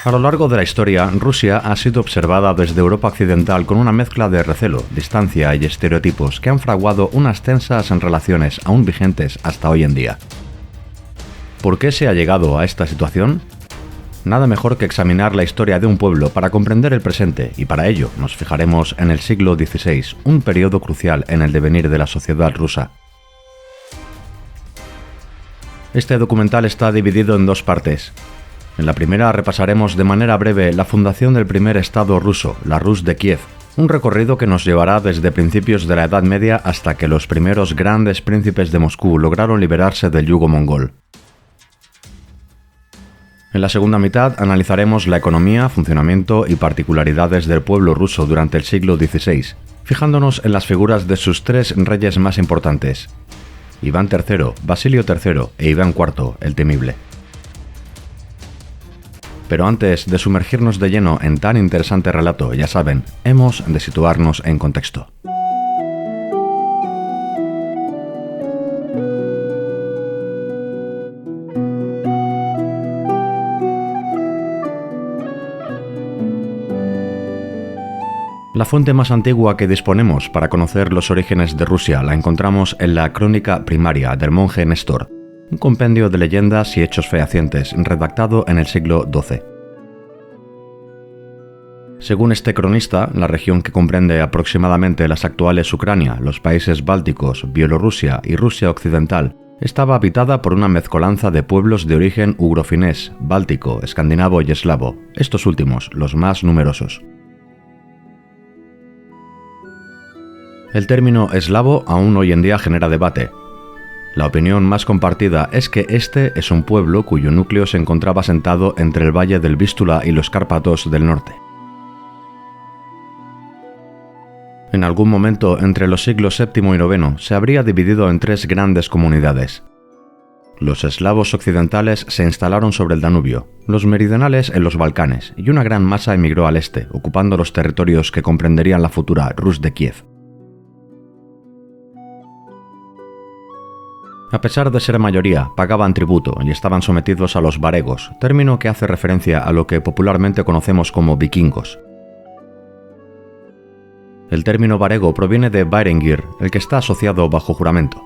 A lo largo de la historia, Rusia ha sido observada desde Europa occidental con una mezcla de recelo, distancia y estereotipos que han fraguado unas tensas relaciones aún vigentes hasta hoy en día. ¿Por qué se ha llegado a esta situación? Nada mejor que examinar la historia de un pueblo para comprender el presente, y para ello nos fijaremos en el siglo XVI, un periodo crucial en el devenir de la sociedad rusa. Este documental está dividido en dos partes. En la primera repasaremos de manera breve la fundación del primer estado ruso, la Rus de Kiev, un recorrido que nos llevará desde principios de la Edad Media hasta que los primeros grandes príncipes de Moscú lograron liberarse del yugo mongol. En la segunda mitad analizaremos la economía, funcionamiento y particularidades del pueblo ruso durante el siglo XVI, fijándonos en las figuras de sus tres reyes más importantes, Iván III, Basilio III e Iván IV, el Temible. Pero antes de sumergirnos de lleno en tan interesante relato, ya saben, hemos de situarnos en contexto. La fuente más antigua que disponemos para conocer los orígenes de Rusia la encontramos en la Crónica Primaria del monje Néstor, un compendio de leyendas y hechos fehacientes redactado en el siglo XII. Según este cronista, la región que comprende aproximadamente las actuales Ucrania, los países bálticos, Bielorrusia y Rusia occidental, estaba habitada por una mezcolanza de pueblos de origen ugrofinés, báltico, escandinavo y eslavo, estos últimos los más numerosos. El término eslavo aún hoy en día genera debate. La opinión más compartida es que este es un pueblo cuyo núcleo se encontraba asentado entre el valle del Vístula y los Cárpatos del norte. En algún momento entre los siglos VII y IX se habría dividido en tres grandes comunidades. Los eslavos occidentales se instalaron sobre el Danubio, los meridionales en los Balcanes y una gran masa emigró al este, ocupando los territorios que comprenderían la futura Rus de Kiev. A pesar de ser mayoría, pagaban tributo y estaban sometidos a los varegos, término que hace referencia a lo que popularmente conocemos como vikingos. El término varego proviene de Vaerengir, el que está asociado bajo juramento.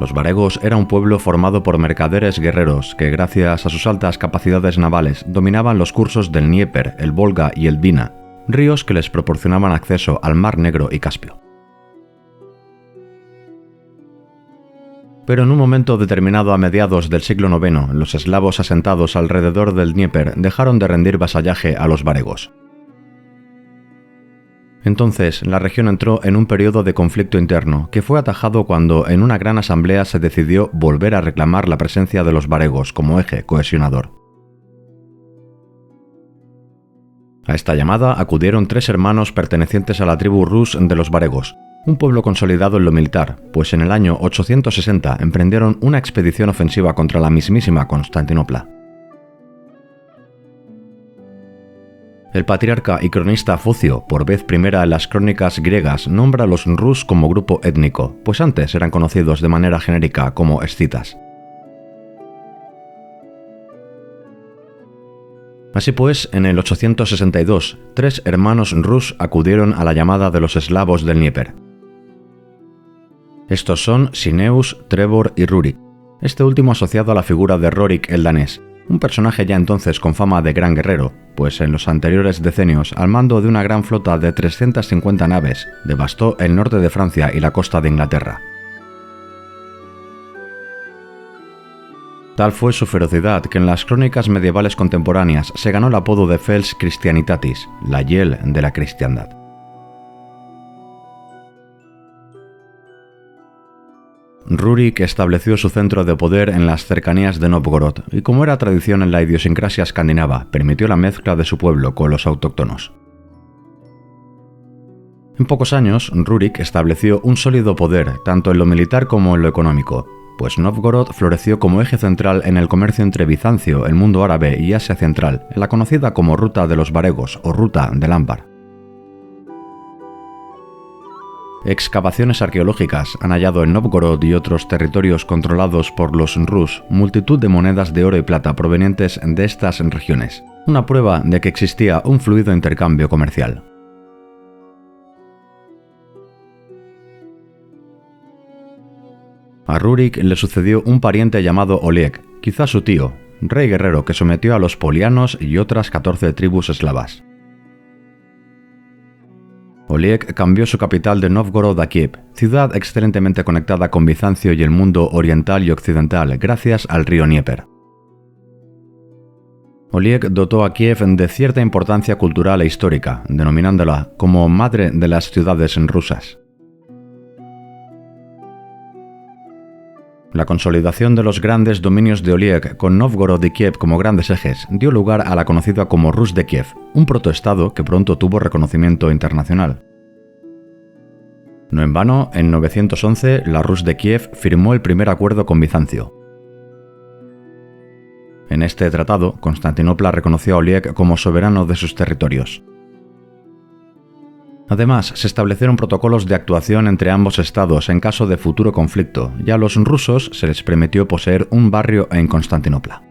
Los varegos era un pueblo formado por mercaderes guerreros que, gracias a sus altas capacidades navales, dominaban los cursos del Dnieper, el Volga y el Dwina, ríos que les proporcionaban acceso al Mar Negro y Caspio. Pero en un momento determinado a mediados del siglo IX, los eslavos asentados alrededor del Dnieper dejaron de rendir vasallaje a los varegos. Entonces, la región entró en un periodo de conflicto interno, que fue atajado cuando en una gran asamblea se decidió volver a reclamar la presencia de los varegos como eje cohesionador. A esta llamada acudieron tres hermanos pertenecientes a la tribu Rus de los varegos, un pueblo consolidado en lo militar, pues en el año 860 emprendieron una expedición ofensiva contra la mismísima Constantinopla. El patriarca y cronista Focio, por vez primera en las crónicas griegas, nombra a los Rus como grupo étnico, pues antes eran conocidos de manera genérica como escitas. Así pues, en el 862, tres hermanos Rus acudieron a la llamada de los eslavos del Dnieper. Estos son Sineus, Trebor y Rurik, este último asociado a la figura de Rorik el danés, un personaje ya entonces con fama de gran guerrero, pues en los anteriores decenios, al mando de una gran flota de 350 naves, devastó el norte de Francia y la costa de Inglaterra. Tal fue su ferocidad que en las crónicas medievales contemporáneas se ganó el apodo de Fels Christianitatis, la hiel de la cristiandad. Rurik estableció su centro de poder en las cercanías de Novgorod y, como era tradición en la idiosincrasia escandinava, permitió la mezcla de su pueblo con los autóctonos. En pocos años, Rurik estableció un sólido poder tanto en lo militar como en lo económico, pues Novgorod floreció como eje central en el comercio entre Bizancio, el mundo árabe y Asia Central, en la conocida como Ruta de los Varegos o Ruta del Ámbar. Excavaciones arqueológicas han hallado en Novgorod y otros territorios controlados por los Rus multitud de monedas de oro y plata provenientes de estas regiones, una prueba de que existía un fluido intercambio comercial. A Rurik le sucedió un pariente llamado Oleg, quizá su tío, rey guerrero que sometió a los polianos y otras 14 tribus eslavas. Oleg cambió su capital de Novgorod a Kiev, ciudad excelentemente conectada con Bizancio y el mundo oriental y occidental gracias al río Dnieper. Oleg dotó a Kiev de cierta importancia cultural e histórica, denominándola como madre de las ciudades rusas. La consolidación de los grandes dominios de Oleg con Novgorod y Kiev como grandes ejes dio lugar a la conocida como Rus de Kiev, un protoestado que pronto tuvo reconocimiento internacional. No en vano, en 911 la Rus de Kiev firmó el primer acuerdo con Bizancio. En este tratado, Constantinopla reconoció a Oleg como soberano de sus territorios. Además, se establecieron protocolos de actuación entre ambos estados en caso de futuro conflicto, y a los rusos se les permitió poseer un barrio en Constantinopla.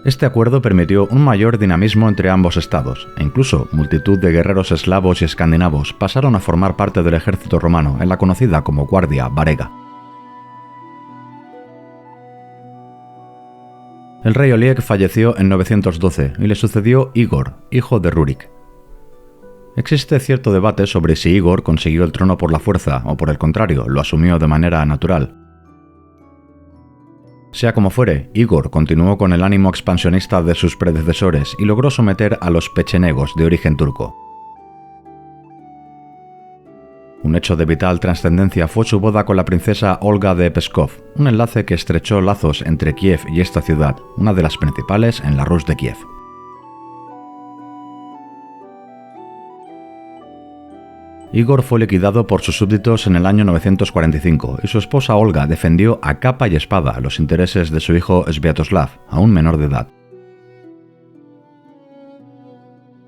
Este acuerdo permitió un mayor dinamismo entre ambos estados, e incluso multitud de guerreros eslavos y escandinavos pasaron a formar parte del ejército romano en la conocida como Guardia Varega. El rey Oleg falleció en 912 y le sucedió Igor, hijo de Rurik. Existe cierto debate sobre si Igor consiguió el trono por la fuerza o por el contrario, lo asumió de manera natural. Sea como fuere, Igor continuó con el ánimo expansionista de sus predecesores y logró someter a los pechenegos de origen turco. Un hecho de vital trascendencia fue su boda con la princesa Olga de Pskov, un enlace que estrechó lazos entre Kiev y esta ciudad, una de las principales en la Rus de Kiev. Igor fue liquidado por sus súbditos en el año 945 y su esposa Olga defendió a capa y espada los intereses de su hijo Sviatoslav, aún menor de edad.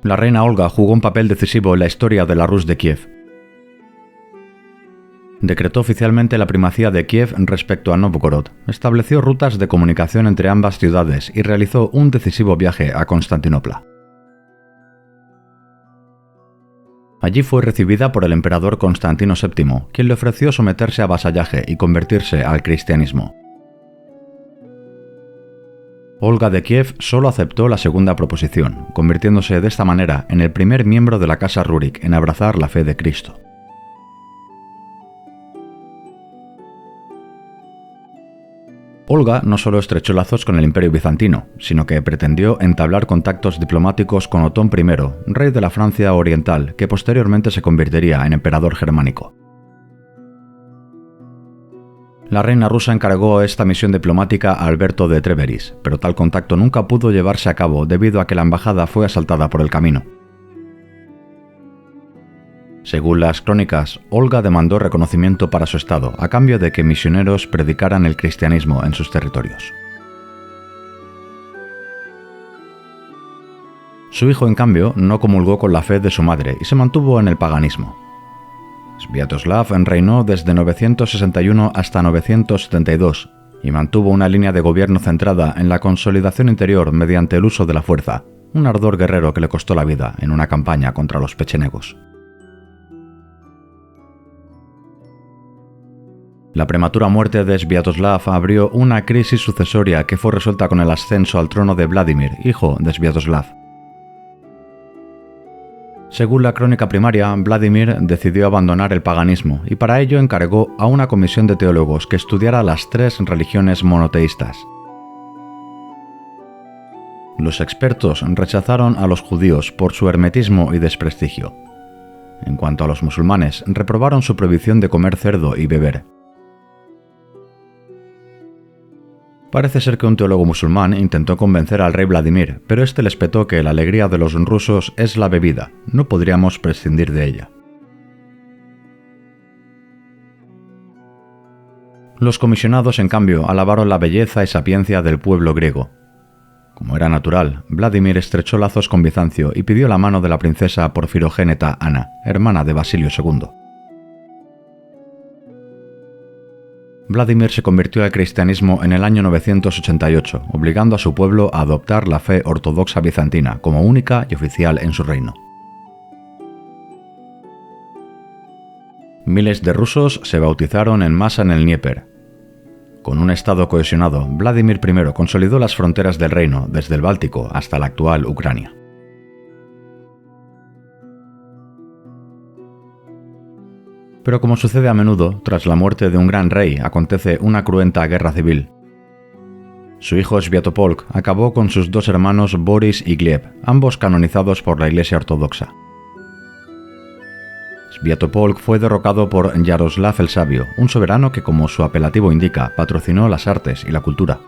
La reina Olga jugó un papel decisivo en la historia de la Rus de Kiev. Decretó oficialmente la primacía de Kiev respecto a Novgorod, estableció rutas de comunicación entre ambas ciudades y realizó un decisivo viaje a Constantinopla. Allí fue recibida por el emperador Constantino VII, quien le ofreció someterse a vasallaje y convertirse al cristianismo. Olga de Kiev solo aceptó la segunda proposición, convirtiéndose de esta manera en el primer miembro de la casa Rurik en abrazar la fe de Cristo. Olga no solo estrechó lazos con el Imperio bizantino, sino que pretendió entablar contactos diplomáticos con Otón I, rey de la Francia oriental, que posteriormente se convertiría en emperador germánico. La reina rusa encargó esta misión diplomática a Alberto de Treveris, pero tal contacto nunca pudo llevarse a cabo debido a que la embajada fue asaltada por el camino. Según las crónicas, Olga demandó reconocimiento para su estado, a cambio de que misioneros predicaran el cristianismo en sus territorios. Su hijo, en cambio, no comulgó con la fe de su madre y se mantuvo en el paganismo. Sviatoslav reinó desde 961 hasta 972 y mantuvo una línea de gobierno centrada en la consolidación interior mediante el uso de la fuerza, un ardor guerrero que le costó la vida en una campaña contra los pechenegos. La prematura muerte de Sviatoslav abrió una crisis sucesoria que fue resuelta con el ascenso al trono de Vladimir, hijo de Sviatoslav. Según la crónica primaria, Vladimir decidió abandonar el paganismo y para ello encargó a una comisión de teólogos que estudiara las 3 religiones monoteístas. Los expertos rechazaron a los judíos por su hermetismo y desprestigio. En cuanto a los musulmanes, reprobaron su prohibición de comer cerdo y beber. Parece ser que un teólogo musulmán intentó convencer al rey Vladimir, pero este le espetó que la alegría de los rusos es la bebida, no podríamos prescindir de ella. Los comisionados, en cambio, alabaron la belleza y sapiencia del pueblo griego. Como era natural, Vladimir estrechó lazos con Bizancio y pidió la mano de la princesa porfirogéneta Ana, hermana de Basilio II. Vladimir se convirtió al cristianismo en el año 988, obligando a su pueblo a adoptar la fe ortodoxa bizantina como única y oficial en su reino. Miles de rusos se bautizaron en masa en el Dnieper. Con un estado cohesionado, Vladimir I consolidó las fronteras del reino desde el Báltico hasta la actual Ucrania. Pero como sucede a menudo, tras la muerte de un gran rey acontece una cruenta guerra civil. Su hijo Sviatopolk acabó con sus dos hermanos Boris y Gleb, ambos canonizados por la Iglesia Ortodoxa. Sviatopolk fue derrocado por Yaroslav el Sabio, un soberano que, como su apelativo indica, patrocinó las artes y la cultura.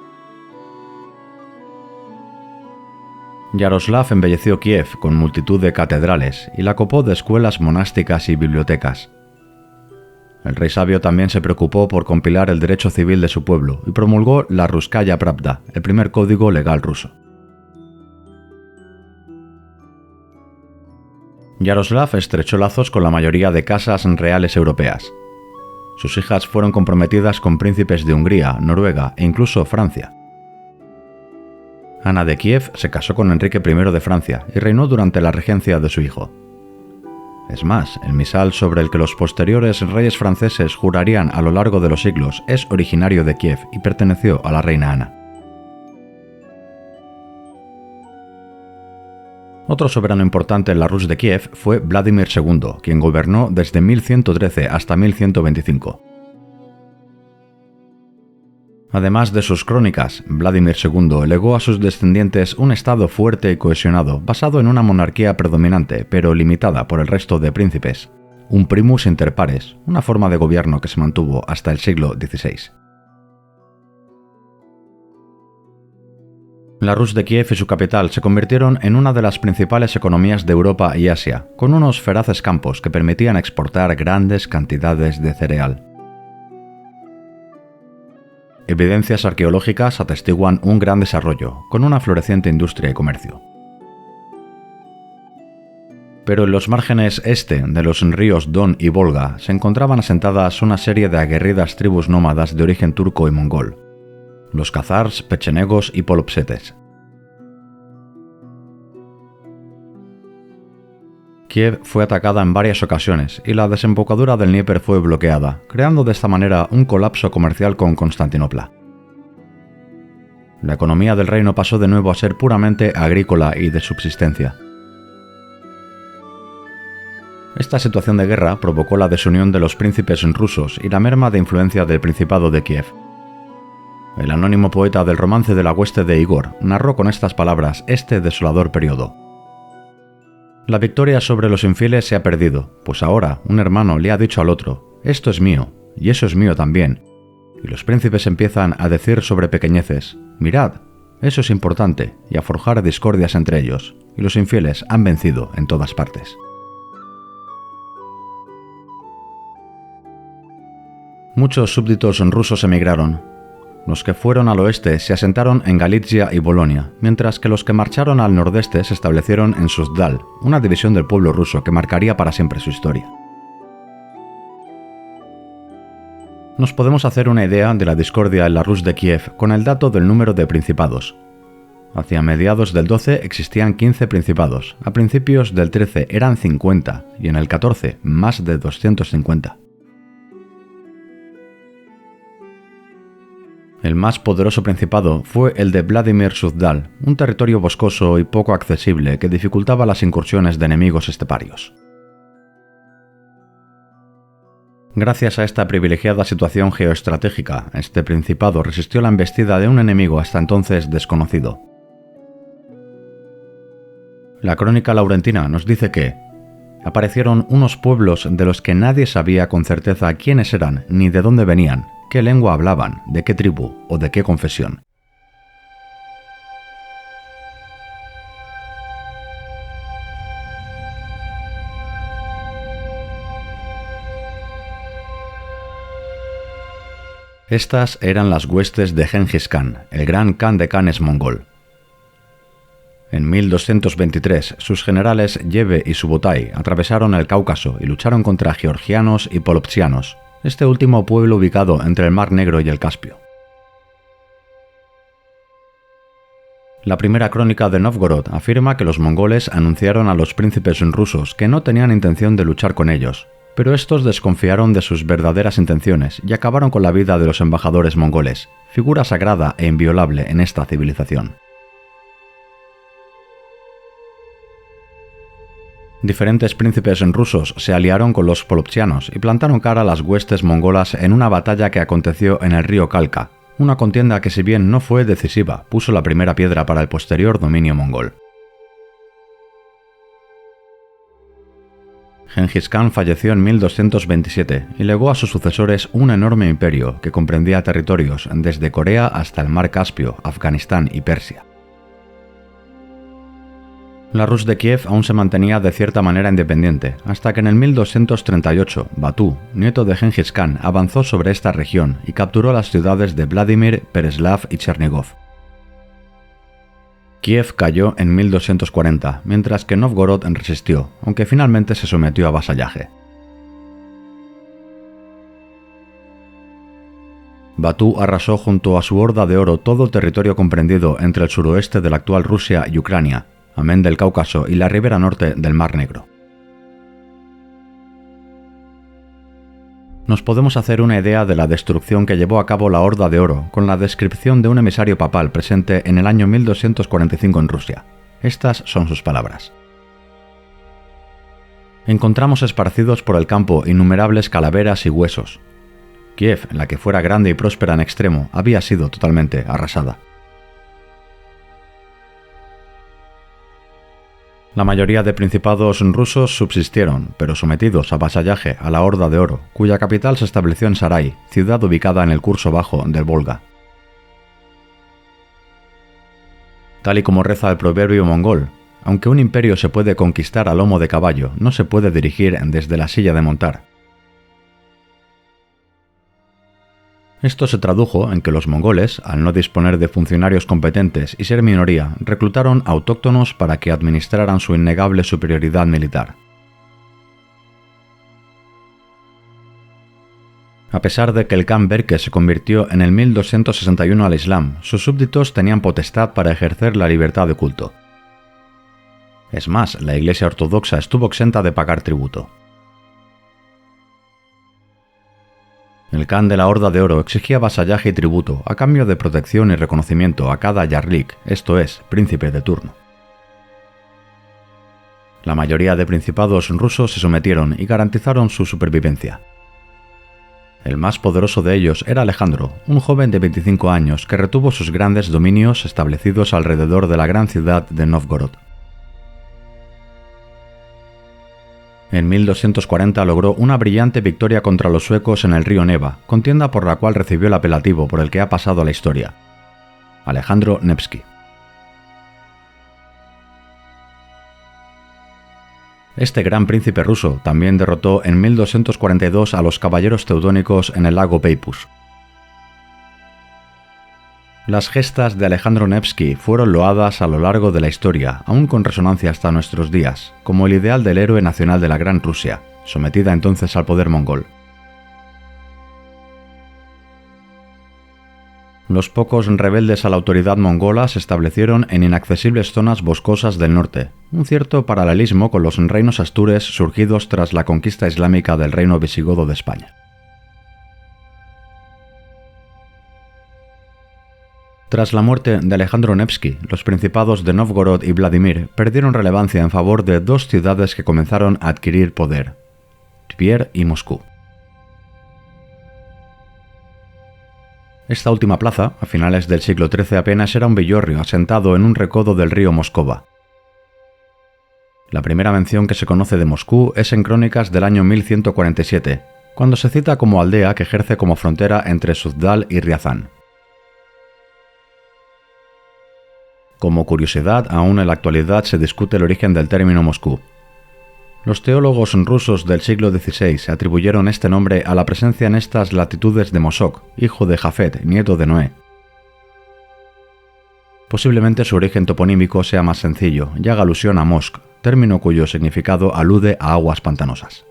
Yaroslav embelleció Kiev con multitud de catedrales y la copó de escuelas monásticas y bibliotecas. El rey sabio también se preocupó por compilar el derecho civil de su pueblo y promulgó la Ruskaya Pravda, el primer código legal ruso. Yaroslav estrechó lazos con la mayoría de casas reales europeas. Sus hijas fueron comprometidas con príncipes de Hungría, Noruega e incluso Francia. Ana de Kiev se casó con Enrique I de Francia y reinó durante la regencia de su hijo. Es más, el misal sobre el que los posteriores reyes franceses jurarían a lo largo de los siglos es originario de Kiev y perteneció a la reina Ana. Otro soberano importante en la Rus de Kiev fue Vladimir II, quien gobernó desde 1113 hasta 1125. Además de sus crónicas, Vladimir II legó a sus descendientes un estado fuerte y cohesionado, basado en una monarquía predominante, pero limitada por el resto de príncipes, un primus inter pares, una forma de gobierno que se mantuvo hasta el siglo XVI. La Rus de Kiev y su capital se convirtieron en una de las principales economías de Europa y Asia, con unos feraces campos que permitían exportar grandes cantidades de cereal. Evidencias arqueológicas atestiguan un gran desarrollo, con una floreciente industria y comercio. Pero en los márgenes este de los ríos Don y Volga se encontraban asentadas una serie de aguerridas tribus nómadas de origen turco y mongol, los khazars, pechenegos y polopsetes. Kiev fue atacada en varias ocasiones y la desembocadura del Dnieper fue bloqueada, creando de esta manera un colapso comercial con Constantinopla. La economía del reino pasó de nuevo a ser puramente agrícola y de subsistencia. Esta situación de guerra provocó la desunión de los príncipes rusos y la merma de influencia del Principado de Kiev. El anónimo poeta del romance de la hueste de Igor narró con estas palabras este desolador periodo. La victoria sobre los infieles se ha perdido, pues ahora un hermano le ha dicho al otro, esto es mío, y eso es mío también. Y los príncipes empiezan a decir sobre pequeñeces, mirad, eso es importante, y a forjar discordias entre ellos, y los infieles han vencido en todas partes. Muchos súbditos rusos emigraron. Los que fueron al oeste se asentaron en Galitzia y Bolonia, mientras que los que marcharon al nordeste se establecieron en Suzdal, una división del pueblo ruso que marcaría para siempre su historia. Nos podemos hacer una idea de la discordia en la Rus de Kiev con el dato del número de principados. Hacia mediados del 12 existían 15 principados, a principios del 13 eran 50 y en el 14 más de 250. El más poderoso principado fue el de Vladimir Suzdal, un territorio boscoso y poco accesible que dificultaba las incursiones de enemigos esteparios. Gracias a esta privilegiada situación geoestratégica, este principado resistió la embestida de un enemigo hasta entonces desconocido. La crónica laurentina nos dice que aparecieron unos pueblos de los que nadie sabía con certeza quiénes eran ni de dónde venían, qué lengua hablaban, de qué tribu o de qué confesión. Estas eran las huestes de Gengis Khan, el gran Khan de Khanes mongol. En 1223, sus generales Yeve y Subotai atravesaron el Cáucaso y lucharon contra georgianos y polopsianos, este último pueblo ubicado entre el Mar Negro y el Caspio. La primera crónica de Nóvgorod afirma que los mongoles anunciaron a los príncipes rusos que no tenían intención de luchar con ellos, pero estos desconfiaron de sus verdaderas intenciones y acabaron con la vida de los embajadores mongoles, figura sagrada e inviolable en esta civilización. Diferentes príncipes rusos se aliaron con los polopchianos y plantaron cara a las huestes mongolas en una batalla que aconteció en el río Kalka, una contienda que, si bien no fue decisiva, puso la primera piedra para el posterior dominio mongol. Gengis Khan falleció en 1227 y legó a sus sucesores un enorme imperio que comprendía territorios desde Corea hasta el Mar Caspio, Afganistán y Persia. La Rus de Kiev aún se mantenía de cierta manera independiente, hasta que en el 1238 Batú, nieto de Gengis Khan, avanzó sobre esta región y capturó las ciudades de Vladimir, Pereslav y Chernigov. Kiev cayó en 1240, mientras que Nóvgorod resistió, aunque finalmente se sometió a vasallaje. Batú arrasó junto a su horda de oro todo el territorio comprendido entre el suroeste de la actual Rusia y Ucrania, amén del Cáucaso y la ribera norte del Mar Negro. Nos podemos hacer una idea de la destrucción que llevó a cabo la Horda de Oro con la descripción de un emisario papal presente en el año 1245 en Rusia. Estas son sus palabras. Encontramos esparcidos por el campo innumerables calaveras y huesos. Kiev, la que fuera grande y próspera en extremo, había sido totalmente arrasada. La mayoría de principados rusos subsistieron, pero sometidos a vasallaje a la Horda de Oro, cuya capital se estableció en Sarai, ciudad ubicada en el curso bajo del Volga. Tal y como reza el proverbio mongol, aunque un imperio se puede conquistar a lomo de caballo, no se puede dirigir desde la silla de montar. Esto se tradujo en que los mongoles, al no disponer de funcionarios competentes y ser minoría, reclutaron autóctonos para que administraran su innegable superioridad militar. A pesar de que el Khan Berke se convirtió en el 1261 al Islam, sus súbditos tenían potestad para ejercer la libertad de culto. Es más, la Iglesia ortodoxa estuvo exenta de pagar tributo. El Khan de la Horda de Oro exigía vasallaje y tributo a cambio de protección y reconocimiento a cada yarlik, esto es, príncipe de turno. La mayoría de principados rusos se sometieron y garantizaron su supervivencia. El más poderoso de ellos era Alejandro, un joven de 25 años que retuvo sus grandes dominios establecidos alrededor de la gran ciudad de Nóvgorod. En 1240 logró una brillante victoria contra los suecos en el río Neva, contienda por la cual recibió el apelativo por el que ha pasado a la historia: Alejandro Nevsky. Este gran príncipe ruso también derrotó en 1242 a los caballeros teutónicos en el lago Peipus. Las gestas de Alejandro Nevsky fueron loadas a lo largo de la historia, aún con resonancia hasta nuestros días, como el ideal del héroe nacional de la Gran Rusia, sometida entonces al poder mongol. Los pocos rebeldes a la autoridad mongola se establecieron en inaccesibles zonas boscosas del norte, un cierto paralelismo con los reinos astures surgidos tras la conquista islámica del reino visigodo de España. Tras la muerte de Alejandro Nevsky, los principados de Nóvgorod y Vladimir perdieron relevancia en favor de dos ciudades que comenzaron a adquirir poder: Tver y Moscú. Esta última plaza, a finales del siglo XIII, apenas era un villorrio asentado en un recodo del río Moscova. La primera mención que se conoce de Moscú es en crónicas del año 1147, cuando se cita como aldea que ejerce como frontera entre Suzdal y Riazán. Como curiosidad, aún en la actualidad se discute el origen del término Moscú. Los teólogos rusos del siglo XVI atribuyeron este nombre a la presencia en estas latitudes de Mosok, hijo de Jafet, nieto de Noé. Posiblemente su origen toponímico sea más sencillo y haga alusión a Mosk, término cuyo significado alude a aguas pantanosas.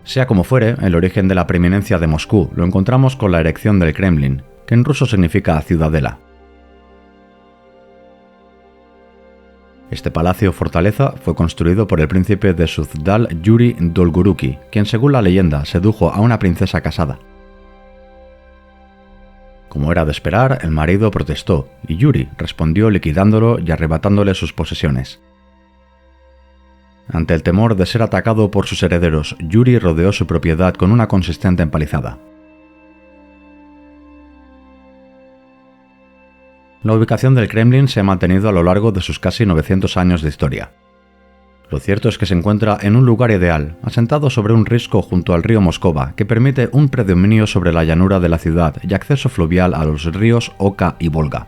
Sea como fuere, el origen de la preeminencia de Moscú lo encontramos con la erección del Kremlin, que en ruso significa ciudadela. Este palacio fortaleza fue construido por el príncipe de Suzdal Yuri Dolgoruki, quien según la leyenda sedujo a una princesa casada. Como era de esperar, el marido protestó y Yuri respondió liquidándolo y arrebatándole sus posesiones. Ante el temor de ser atacado por sus herederos, Yuri rodeó su propiedad con una consistente empalizada. La ubicación del Kremlin se ha mantenido a lo largo de sus casi 900 años de historia. Lo cierto es que se encuentra en un lugar ideal, asentado sobre un risco junto al río Moscova, que permite un predominio sobre la llanura de la ciudad y acceso fluvial a los ríos Oka y Volga.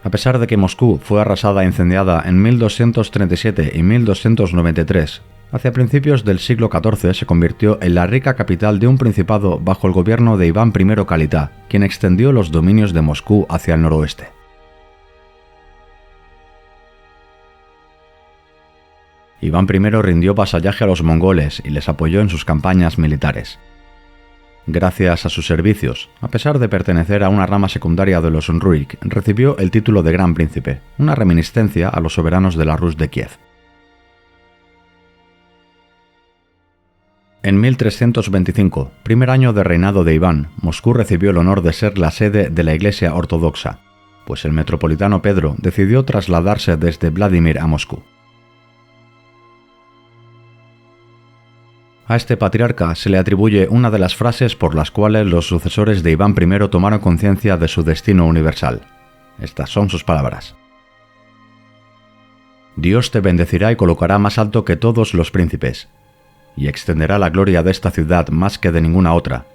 A pesar de que Moscú fue arrasada e incendiada en 1237 y 1293, hacia principios del siglo XIV se convirtió en la rica capital de un principado bajo el gobierno de Iván I Kalita, quien extendió los dominios de Moscú hacia el noroeste. Iván I rindió vasallaje a los mongoles y les apoyó en sus campañas militares. Gracias a sus servicios, a pesar de pertenecer a una rama secundaria de los Rurik, recibió el título de Gran Príncipe, una reminiscencia a los soberanos de la Rus de Kiev. En 1325, primer año de reinado de Iván, Moscú recibió el honor de ser la sede de la Iglesia Ortodoxa, pues el metropolitano Pedro decidió trasladarse desde Vladimir a Moscú. A este patriarca se le atribuye una de las frases por las cuales los sucesores de Iván I tomaron conciencia de su destino universal. Estas son sus palabras: Dios te bendecirá y colocará más alto que todos los príncipes, y extenderá la gloria de esta ciudad más que de ninguna otra.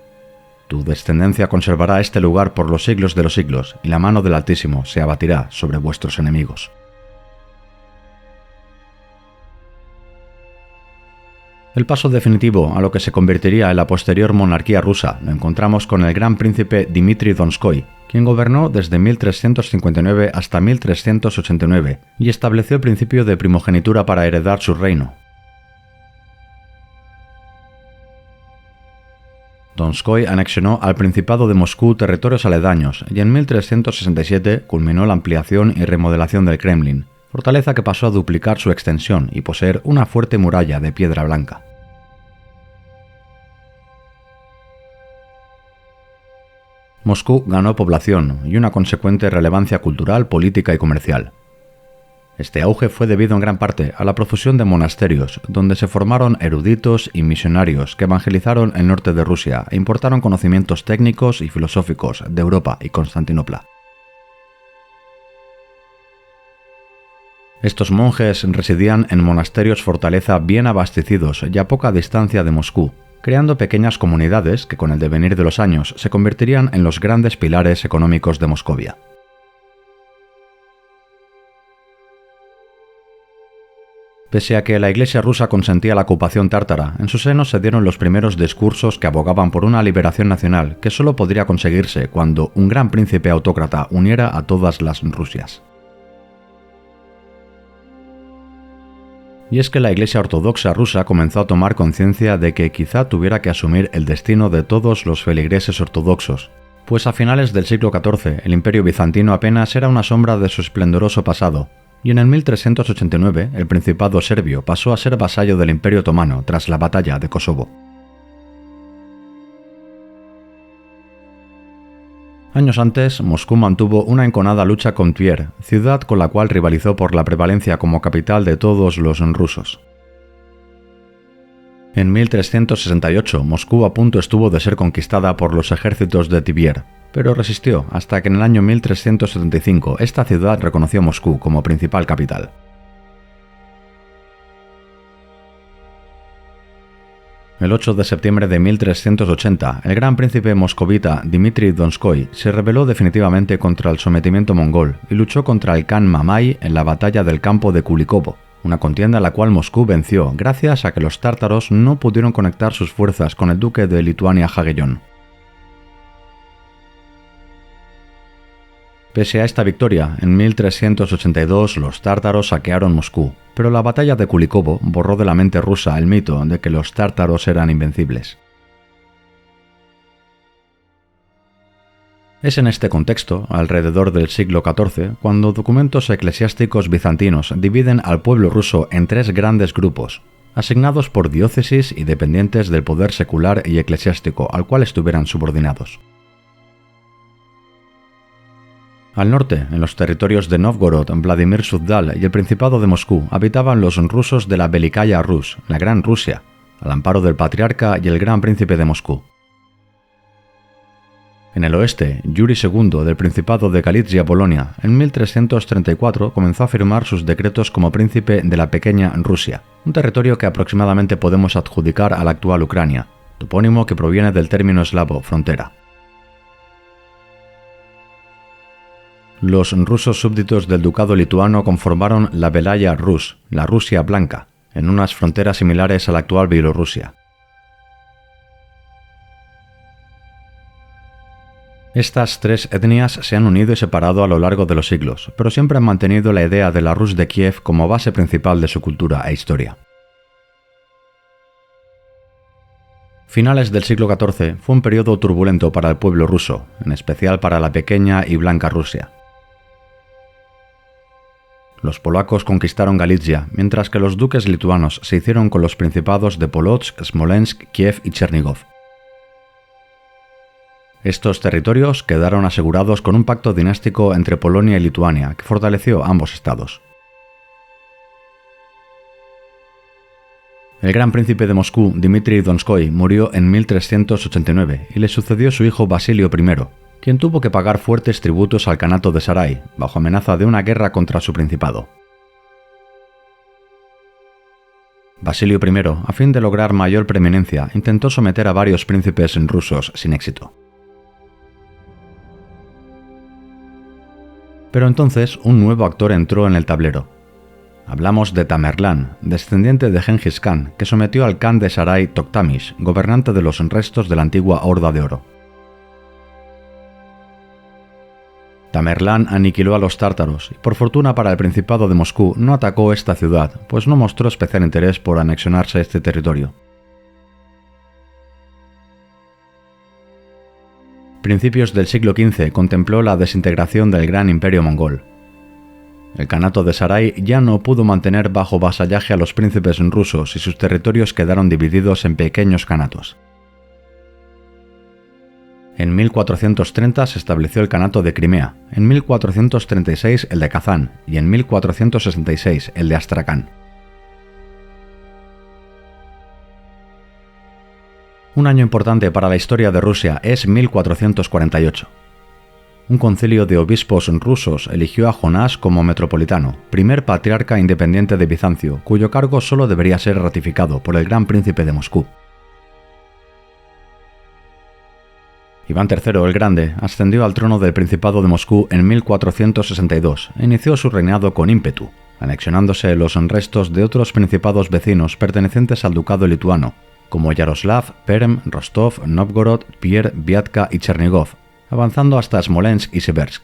Tu descendencia conservará este lugar por los siglos de los siglos, y la mano del Altísimo se abatirá sobre vuestros enemigos. El paso definitivo a lo que se convertiría en la posterior monarquía rusa lo encontramos con el gran príncipe Dmitri Donskoy, quien gobernó desde 1359 hasta 1389 y estableció el principio de primogenitura para heredar su reino. Donskoy anexionó al Principado de Moscú territorios aledaños y en 1367 culminó la ampliación y remodelación del Kremlin, fortaleza que pasó a duplicar su extensión y poseer una fuerte muralla de piedra blanca. Moscú ganó población y una consecuente relevancia cultural, política y comercial. Este auge fue debido en gran parte a la profusión de monasterios, donde se formaron eruditos y misionarios que evangelizaron el norte de Rusia e importaron conocimientos técnicos y filosóficos de Europa y Constantinopla. Estos monjes residían en monasterios fortaleza bien abastecidos y a poca distancia de Moscú, creando pequeñas comunidades que con el devenir de los años se convertirían en los grandes pilares económicos de Moscovia. Pese a que la Iglesia rusa consentía la ocupación tártara, en su seno se dieron los primeros discursos que abogaban por una liberación nacional que solo podría conseguirse cuando un gran príncipe autócrata uniera a todas las Rusias. Y es que la Iglesia Ortodoxa rusa comenzó a tomar conciencia de que quizá tuviera que asumir el destino de todos los feligreses ortodoxos, pues a finales del siglo XIV el Imperio bizantino apenas era una sombra de su esplendoroso pasado, y en el 1389 el Principado serbio pasó a ser vasallo del Imperio otomano tras la batalla de Kosovo. Años antes, Moscú mantuvo una enconada lucha con Tver, ciudad con la cual rivalizó por la prevalencia como capital de todos los rusos. En 1368, Moscú a punto estuvo de ser conquistada por los ejércitos de Tver, pero resistió hasta que en el año 1375 esta ciudad reconoció a Moscú como principal capital. El 8 de septiembre de 1380, el gran príncipe moscovita Dmitri Donskoy se rebeló definitivamente contra el sometimiento mongol y luchó contra el Khan Mamai en la batalla del campo de Kulikovo, una contienda en la cual Moscú venció gracias a que los tártaros no pudieron conectar sus fuerzas con el duque de Lituania Jagellón. Pese a esta victoria, en 1382 los tártaros saquearon Moscú, pero la batalla de Kulikovo borró de la mente rusa el mito de que los tártaros eran invencibles. Es en este contexto, alrededor del siglo XIV, cuando documentos eclesiásticos bizantinos dividen al pueblo ruso en tres grandes grupos, asignados por diócesis y dependientes del poder secular y eclesiástico al cual estuvieran subordinados. Al norte, en los territorios de Novgorod, Vladimir Suzdal y el Principado de Moscú, habitaban los rusos de la Velikaya Rus, la Gran Rusia, al amparo del Patriarca y el Gran Príncipe de Moscú. En el oeste, Yuri II del Principado de Galitzia-Polonia, en 1334 comenzó a firmar sus decretos como príncipe de la Pequeña Rusia, un territorio que aproximadamente podemos adjudicar a la actual Ucrania, topónimo que proviene del término eslavo frontera. Los rusos súbditos del ducado lituano conformaron la Velaya Rus, la Rusia Blanca, en unas fronteras similares a la actual Bielorrusia. Estas tres etnias se han unido y separado a lo largo de los siglos, pero siempre han mantenido la idea de la Rus de Kiev como base principal de su cultura e historia. Finales del siglo XIV fue un periodo turbulento para el pueblo ruso, en especial para la pequeña y blanca Rusia. Los polacos conquistaron Galitzia, mientras que los duques lituanos se hicieron con los principados de Polotsk, Smolensk, Kiev y Chernigov. Estos territorios quedaron asegurados con un pacto dinástico entre Polonia y Lituania, que fortaleció ambos estados. El gran príncipe de Moscú, Dmitri Donskoy, murió en 1389 y le sucedió su hijo Basilio I, quien tuvo que pagar fuertes tributos al Kanato de Sarai, bajo amenaza de una guerra contra su principado. Basilio I, a fin de lograr mayor preeminencia, intentó someter a varios príncipes rusos sin éxito. Pero entonces un nuevo actor entró en el tablero. Hablamos de Tamerlán, descendiente de Gengis Khan, que sometió al Khan de Sarai Toktamish, gobernante de los restos de la antigua Horda de Oro. Tamerlán aniquiló a los tártaros y, por fortuna para el Principado de Moscú, no atacó esta ciudad, pues no mostró especial interés por anexionarse este territorio. Principios del siglo XV contempló la desintegración del gran imperio mongol. El Kanato de Sarai ya no pudo mantener bajo vasallaje a los príncipes rusos y sus territorios quedaron divididos en pequeños kanatos. En 1430 se estableció el Kanato de Crimea, en 1436 el de Kazán y en 1466 el de Astracán. Un año importante para la historia de Rusia es 1448. Un concilio de obispos rusos eligió a Jonás como metropolitano, primer patriarca independiente de Bizancio, cuyo cargo solo debería ser ratificado por el Gran Príncipe de Moscú. Iván III el Grande ascendió al trono del Principado de Moscú en 1462 e inició su reinado con ímpetu, anexionándose los restos de otros principados vecinos pertenecientes al ducado lituano, como Yaroslav, Perm, Rostov, Novgorod, Pier, Viatka y Chernigov, avanzando hasta Smolensk y Siversk.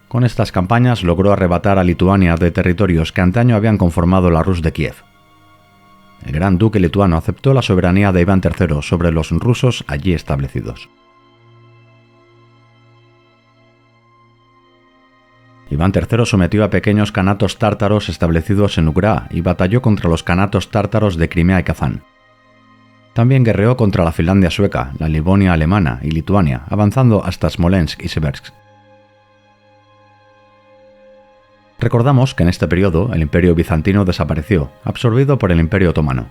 Con estas campañas logró arrebatar a Lituania de territorios que antaño habían conformado la Rus de Kiev. El gran duque lituano aceptó la soberanía de Iván III sobre los rusos allí establecidos. Iván III sometió a pequeños kanatos tártaros establecidos en Ugrá y batalló contra los kanatos tártaros de Crimea y Kazán. También guerreó contra la Finlandia sueca, la Livonia alemana y Lituania, avanzando hasta Smolensk y Siversk. Recordamos que en este periodo el Imperio bizantino desapareció, absorbido por el Imperio otomano.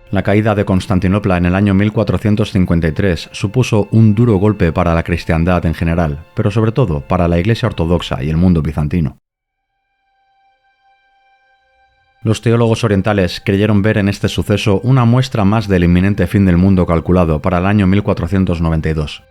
La caída de Constantinopla en el año 1453 supuso un duro golpe para la cristiandad en general, pero sobre todo para la Iglesia ortodoxa y el mundo bizantino. Los teólogos orientales creyeron ver en este suceso una muestra más del inminente fin del mundo calculado para el año 1492.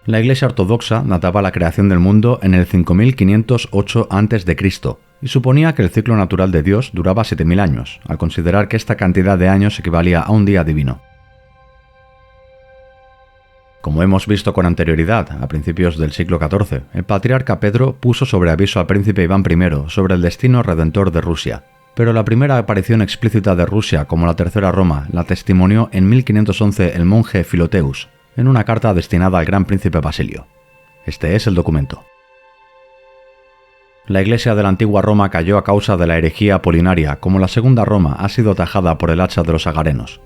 La Iglesia ortodoxa databa la creación del mundo en el 5508 a.C. y suponía que el ciclo natural de Dios duraba 7000 años, al considerar que esta cantidad de años equivalía a un día divino. Como hemos visto con anterioridad, a principios del siglo XIV, el patriarca Pedro puso sobre aviso al príncipe Iván I sobre el destino redentor de Rusia, pero la primera aparición explícita de Rusia como la Tercera Roma la testimonió en 1511 el monje Filoteus, en una carta destinada al gran príncipe Basilio. Este es el documento. La iglesia de la antigua Roma cayó a causa de la herejía apolinaria, como la segunda Roma ha sido tajada por el hacha de los agarenos.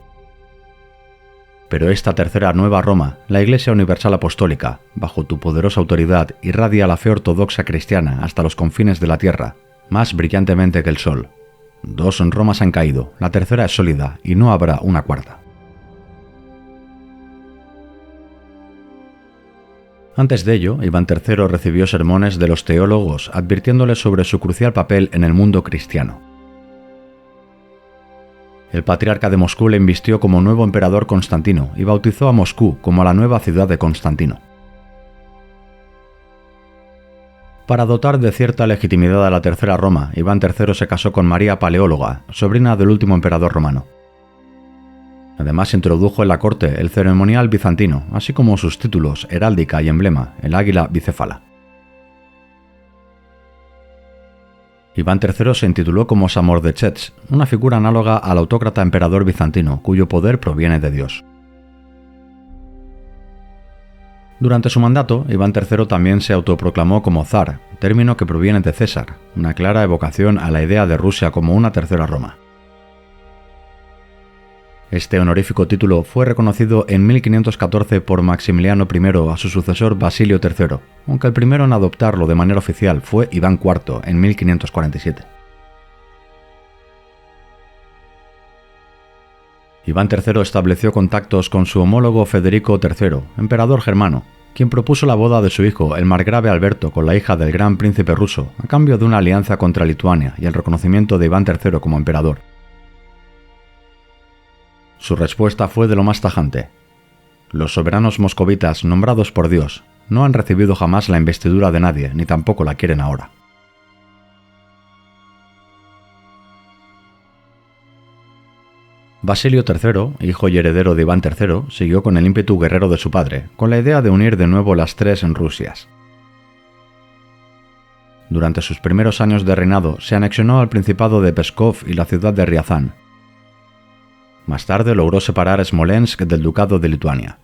Pero esta tercera nueva Roma, la Iglesia Universal Apostólica, bajo tu poderosa autoridad, irradia la fe ortodoxa cristiana hasta los confines de la tierra, más brillantemente que el sol. 2 Romas han caído, la tercera es sólida y no habrá una cuarta. Antes de ello, Iván III recibió sermones de los teólogos advirtiéndoles sobre su crucial papel en el mundo cristiano. El patriarca de Moscú le invistió como nuevo emperador Constantino y bautizó a Moscú como la nueva ciudad de Constantino. Para dotar de cierta legitimidad a la Tercera Roma, Iván III se casó con María Paleóloga, sobrina del último emperador romano. Además introdujo en la corte el ceremonial bizantino, así como sus títulos, heráldica y emblema, el águila bicéfala. Iván III se intituló como Samordechets, una figura análoga al autócrata emperador bizantino, cuyo poder proviene de Dios. Durante su mandato, Iván III también se autoproclamó como zar, término que proviene de César, una clara evocación a la idea de Rusia como una tercera Roma. Este honorífico título fue reconocido en 1514 por Maximiliano I a su sucesor Basilio III, aunque el primero en adoptarlo de manera oficial fue Iván IV en 1547. Iván III estableció contactos con su homólogo Federico III, emperador germano, quien propuso la boda de su hijo, el margrave Alberto, con la hija del gran príncipe ruso, a cambio de una alianza contra Lituania y el reconocimiento de Iván III como emperador. Su respuesta fue de lo más tajante. Los soberanos moscovitas nombrados por Dios no han recibido jamás la investidura de nadie, ni tampoco la quieren ahora. Basilio III, hijo y heredero de Iván III, siguió con el ímpetu guerrero de su padre, con la idea de unir de nuevo las tres Rusias. Durante sus primeros años de reinado se anexionó al Principado de Pskov y la ciudad de Riazán. Más tarde logró separar Smolensk del Ducado de Lituania.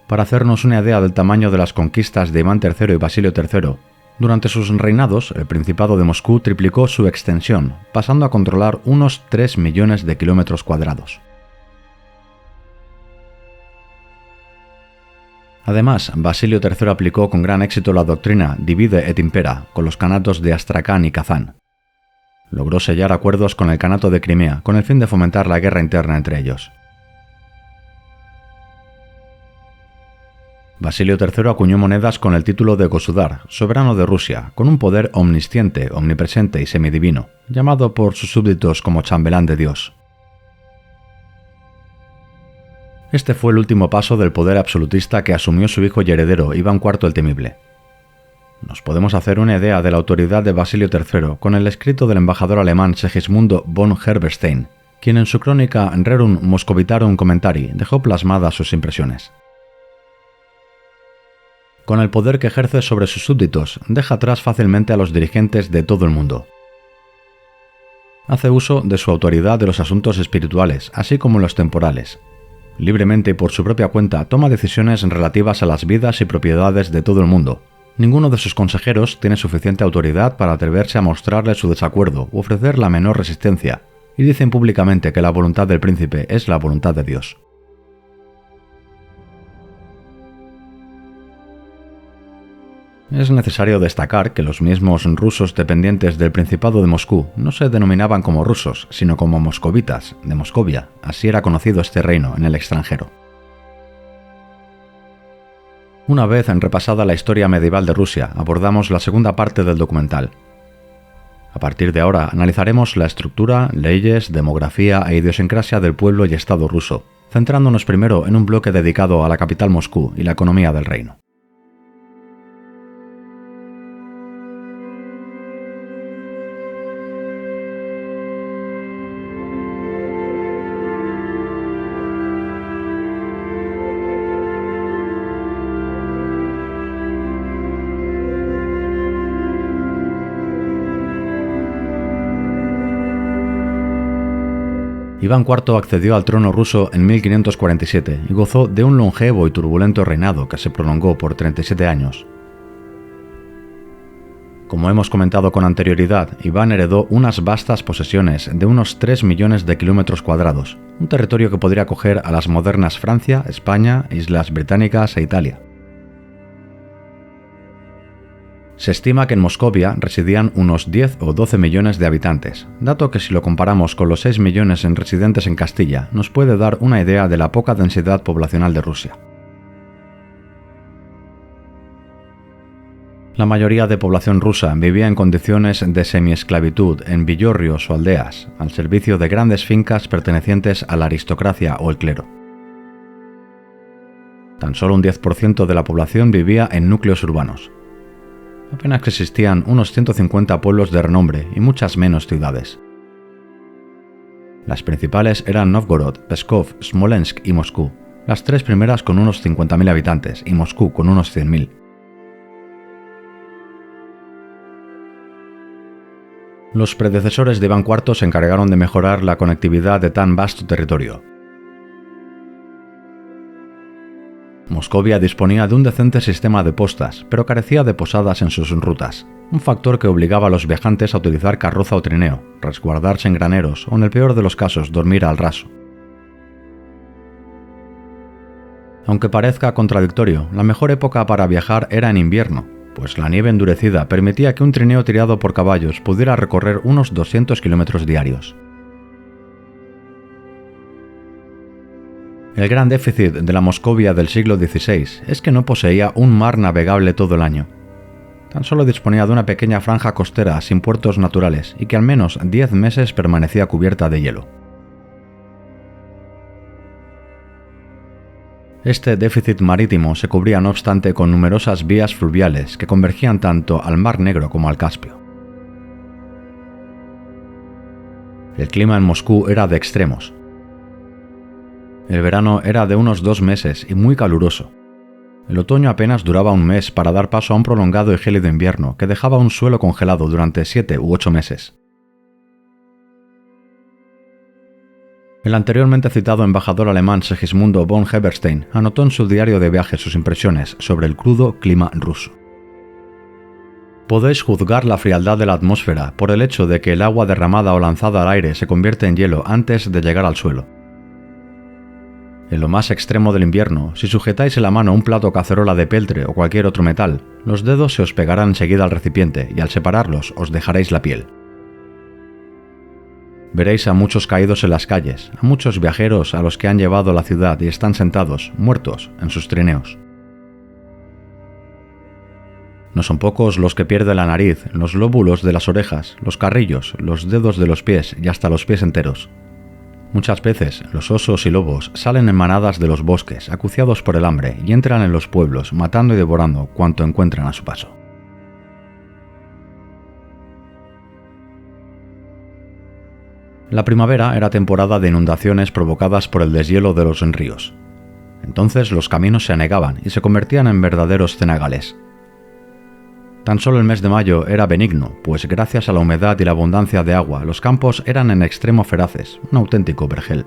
Para hacernos una idea del tamaño de las conquistas de Iván III y Basilio III, durante sus reinados el Principado de Moscú triplicó su extensión, pasando a controlar unos 3 millones de kilómetros cuadrados. Además, Basilio III aplicó con gran éxito la doctrina Divide et Impera con los kanatos de Astracán y Kazán. Logró sellar acuerdos con el Kanato de Crimea con el fin de fomentar la guerra interna entre ellos. Basilio III acuñó monedas con el título de Gosudar, soberano de Rusia, con un poder omnisciente, omnipresente y semidivino, llamado por sus súbditos como chambelán de Dios. Este fue el último paso del poder absolutista que asumió su hijo y heredero Iván IV el Temible. Nos podemos hacer una idea de la autoridad de Basilio III con el escrito del embajador alemán Segismundo von Herberstein, quien en su crónica Rerum Moscovitarum Commentari dejó plasmadas sus impresiones. Con el poder que ejerce sobre sus súbditos, deja atrás fácilmente a los dirigentes de todo el mundo. Hace uso de su autoridad de los asuntos espirituales, así como los temporales. Libremente y por su propia cuenta toma decisiones relativas a las vidas y propiedades de todo el mundo. Ninguno de sus consejeros tiene suficiente autoridad para atreverse a mostrarle su desacuerdo u ofrecer la menor resistencia, y dicen públicamente que la voluntad del príncipe es la voluntad de Dios. Es necesario destacar que los mismos rusos dependientes del Principado de Moscú no se denominaban como rusos, sino como moscovitas, de Moscovia, así era conocido este reino en el extranjero. Una vez repasada la historia medieval de Rusia, abordamos la segunda parte del documental. A partir de ahora analizaremos la estructura, leyes, demografía e idiosincrasia del pueblo y Estado ruso, centrándonos primero en un bloque dedicado a la capital Moscú y la economía del reino. Iván IV accedió al trono ruso en 1547 y gozó de un longevo y turbulento reinado que se prolongó por 37 años. Como hemos comentado con anterioridad, Iván heredó unas vastas posesiones de unos 3 millones de kilómetros cuadrados, un territorio que podría acoger a las modernas Francia, España, Islas Británicas e Italia. Se estima que en Moscovia residían unos 10 o 12 millones de habitantes, dato que si lo comparamos con los 6 millones en residentes en Castilla, nos puede dar una idea de la poca densidad poblacional de Rusia. La mayoría de población rusa vivía en condiciones de semiesclavitud en villorrios o aldeas, al servicio de grandes fincas pertenecientes a la aristocracia o el clero. Tan solo un 10% de la población vivía en núcleos urbanos. Apenas existían unos 150 pueblos de renombre y muchas menos ciudades. Las principales eran Novgorod, Pskov, Smolensk y Moscú, las tres primeras con unos 50.000 habitantes y Moscú con unos 100.000. Los predecesores de Iván IV se encargaron de mejorar la conectividad de tan vasto territorio. Moscovia disponía de un decente sistema de postas, pero carecía de posadas en sus rutas, un factor que obligaba a los viajantes a utilizar carroza o trineo, resguardarse en graneros o, en el peor de los casos, dormir al raso. Aunque parezca contradictorio, la mejor época para viajar era en invierno, pues la nieve endurecida permitía que un trineo tirado por caballos pudiera recorrer unos 200 kilómetros diarios. El gran déficit de la Moscovia del siglo XVI es que no poseía un mar navegable todo el año. Tan solo disponía de una pequeña franja costera sin puertos naturales y que al menos 10 meses permanecía cubierta de hielo. Este déficit marítimo se cubría no obstante con numerosas vías fluviales que convergían tanto al Mar Negro como al Caspio. El clima en Moscú era de extremos. El verano era de unos 2 meses y muy caluroso. El otoño apenas duraba un mes para dar paso a un prolongado y gélido invierno que dejaba un suelo congelado durante 7 u 8 meses. El anteriormente citado embajador alemán Segismundo von Heberstein anotó en su diario de viaje sus impresiones sobre el crudo clima ruso. Podéis juzgar la frialdad de la atmósfera por el hecho de que el agua derramada o lanzada al aire se convierte en hielo antes de llegar al suelo. En lo más extremo del invierno, si sujetáis en la mano un plato o cacerola de peltre o cualquier otro metal, los dedos se os pegarán enseguida al recipiente y al separarlos os dejaréis la piel. Veréis a muchos caídos en las calles, a muchos viajeros a los que han llevado a la ciudad y están sentados, muertos, en sus trineos. No son pocos los que pierden la nariz, los lóbulos de las orejas, los carrillos, los dedos de los pies y hasta los pies enteros. Muchas veces los osos y lobos salen en manadas de los bosques, acuciados por el hambre, y entran en los pueblos, matando y devorando cuanto encuentran a su paso. La primavera era temporada de inundaciones provocadas por el deshielo de los ríos. Entonces los caminos se anegaban y se convertían en verdaderos cenagales. Tan solo el mes de mayo era benigno, pues gracias a la humedad y la abundancia de agua, los campos eran en extremo feraces, un auténtico vergel.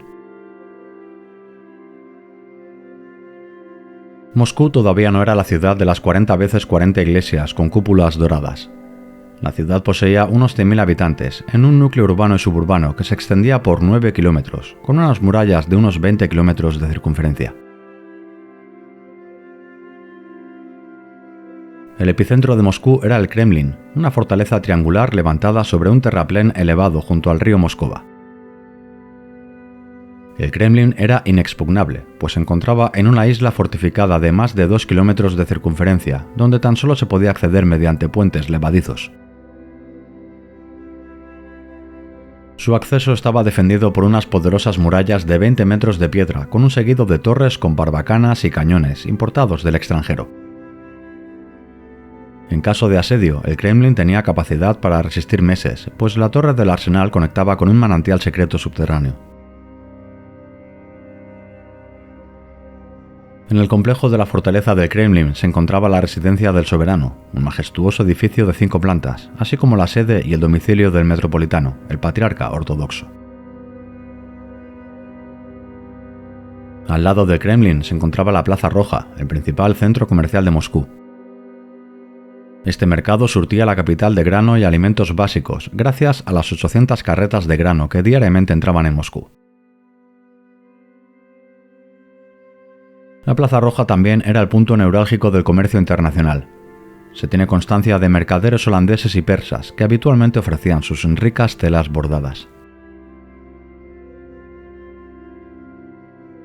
Moscú todavía no era la ciudad de las 40 veces 40 iglesias con cúpulas doradas. La ciudad poseía unos 100.000 habitantes, en un núcleo urbano y suburbano que se extendía por 9 kilómetros, con unas murallas de unos 20 kilómetros de circunferencia. El epicentro de Moscú era el Kremlin, una fortaleza triangular levantada sobre un terraplén elevado junto al río Moscova. El Kremlin era inexpugnable, pues se encontraba en una isla fortificada de más de 2 kilómetros de circunferencia, donde tan solo se podía acceder mediante puentes levadizos. Su acceso estaba defendido por unas poderosas murallas de 20 metros de piedra, con un seguido de torres con barbacanas y cañones importados del extranjero. En caso de asedio, el Kremlin tenía capacidad para resistir meses, pues la torre del arsenal conectaba con un manantial secreto subterráneo. En el complejo de la fortaleza del Kremlin se encontraba la residencia del soberano, un majestuoso edificio de 5 plantas, así como la sede y el domicilio del metropolitano, el patriarca ortodoxo. Al lado del Kremlin se encontraba la Plaza Roja, el principal centro comercial de Moscú. Este mercado surtía la capital de grano y alimentos básicos, gracias a las 800 carretas de grano que diariamente entraban en Moscú. La Plaza Roja también era el punto neurálgico del comercio internacional. Se tiene constancia de mercaderes holandeses y persas que habitualmente ofrecían sus ricas telas bordadas.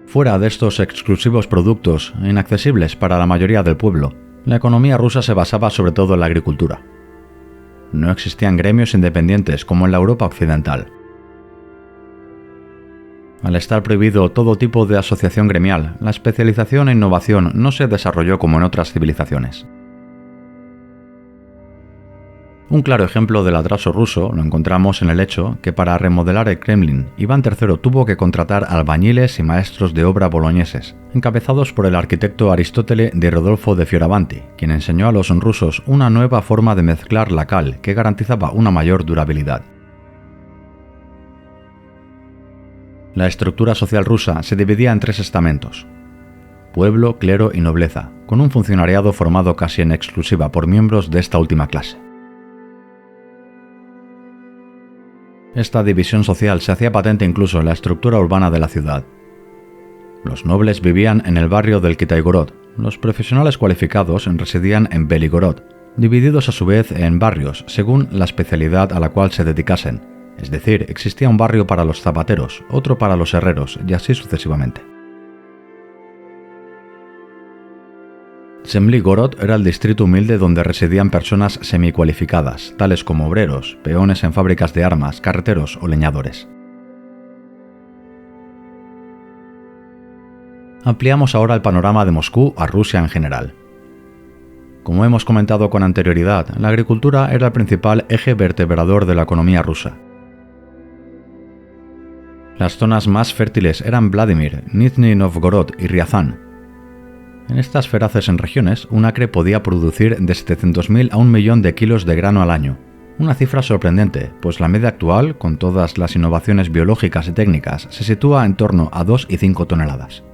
Fuera de estos exclusivos productos, inaccesibles para la mayoría del pueblo, la economía rusa se basaba sobre todo en la agricultura. No existían gremios independientes como en la Europa occidental. Al estar prohibido todo tipo de asociación gremial, la especialización e innovación no se desarrolló como en otras civilizaciones. Un claro ejemplo del atraso ruso lo encontramos en el hecho que para remodelar el Kremlin, Iván III tuvo que contratar albañiles y maestros de obra boloñeses, encabezados por el arquitecto Aristótele di Rodolfo de Fioravanti, quien enseñó a los rusos una nueva forma de mezclar la cal que garantizaba una mayor durabilidad. La estructura social rusa se dividía en 3 estamentos: pueblo, clero y nobleza, con un funcionariado formado casi en exclusiva por miembros de esta última clase. Esta división social se hacía patente incluso en la estructura urbana de la ciudad. Los nobles vivían en el barrio del Kitaigorod, los profesionales cualificados residían en Beligorod, divididos a su vez en barrios según la especialidad a la cual se dedicasen, es decir, existía un barrio para los zapateros, otro para los herreros y así sucesivamente. Zemlygorod era el distrito humilde donde residían personas semicualificadas, tales como obreros, peones en fábricas de armas, carreteros o leñadores. Ampliamos ahora el panorama de Moscú a Rusia en general. Como hemos comentado con anterioridad, la agricultura era el principal eje vertebrador de la economía rusa. Las zonas más fértiles eran Vladimir, Nizhny Novgorod y Riazán. En estas feraces regiones, un acre podía producir de 700.000 a 1 millón de kilos de grano al año, una cifra sorprendente, pues la media actual, con todas las innovaciones biológicas y técnicas, se sitúa en torno a 2 y 5 toneladas.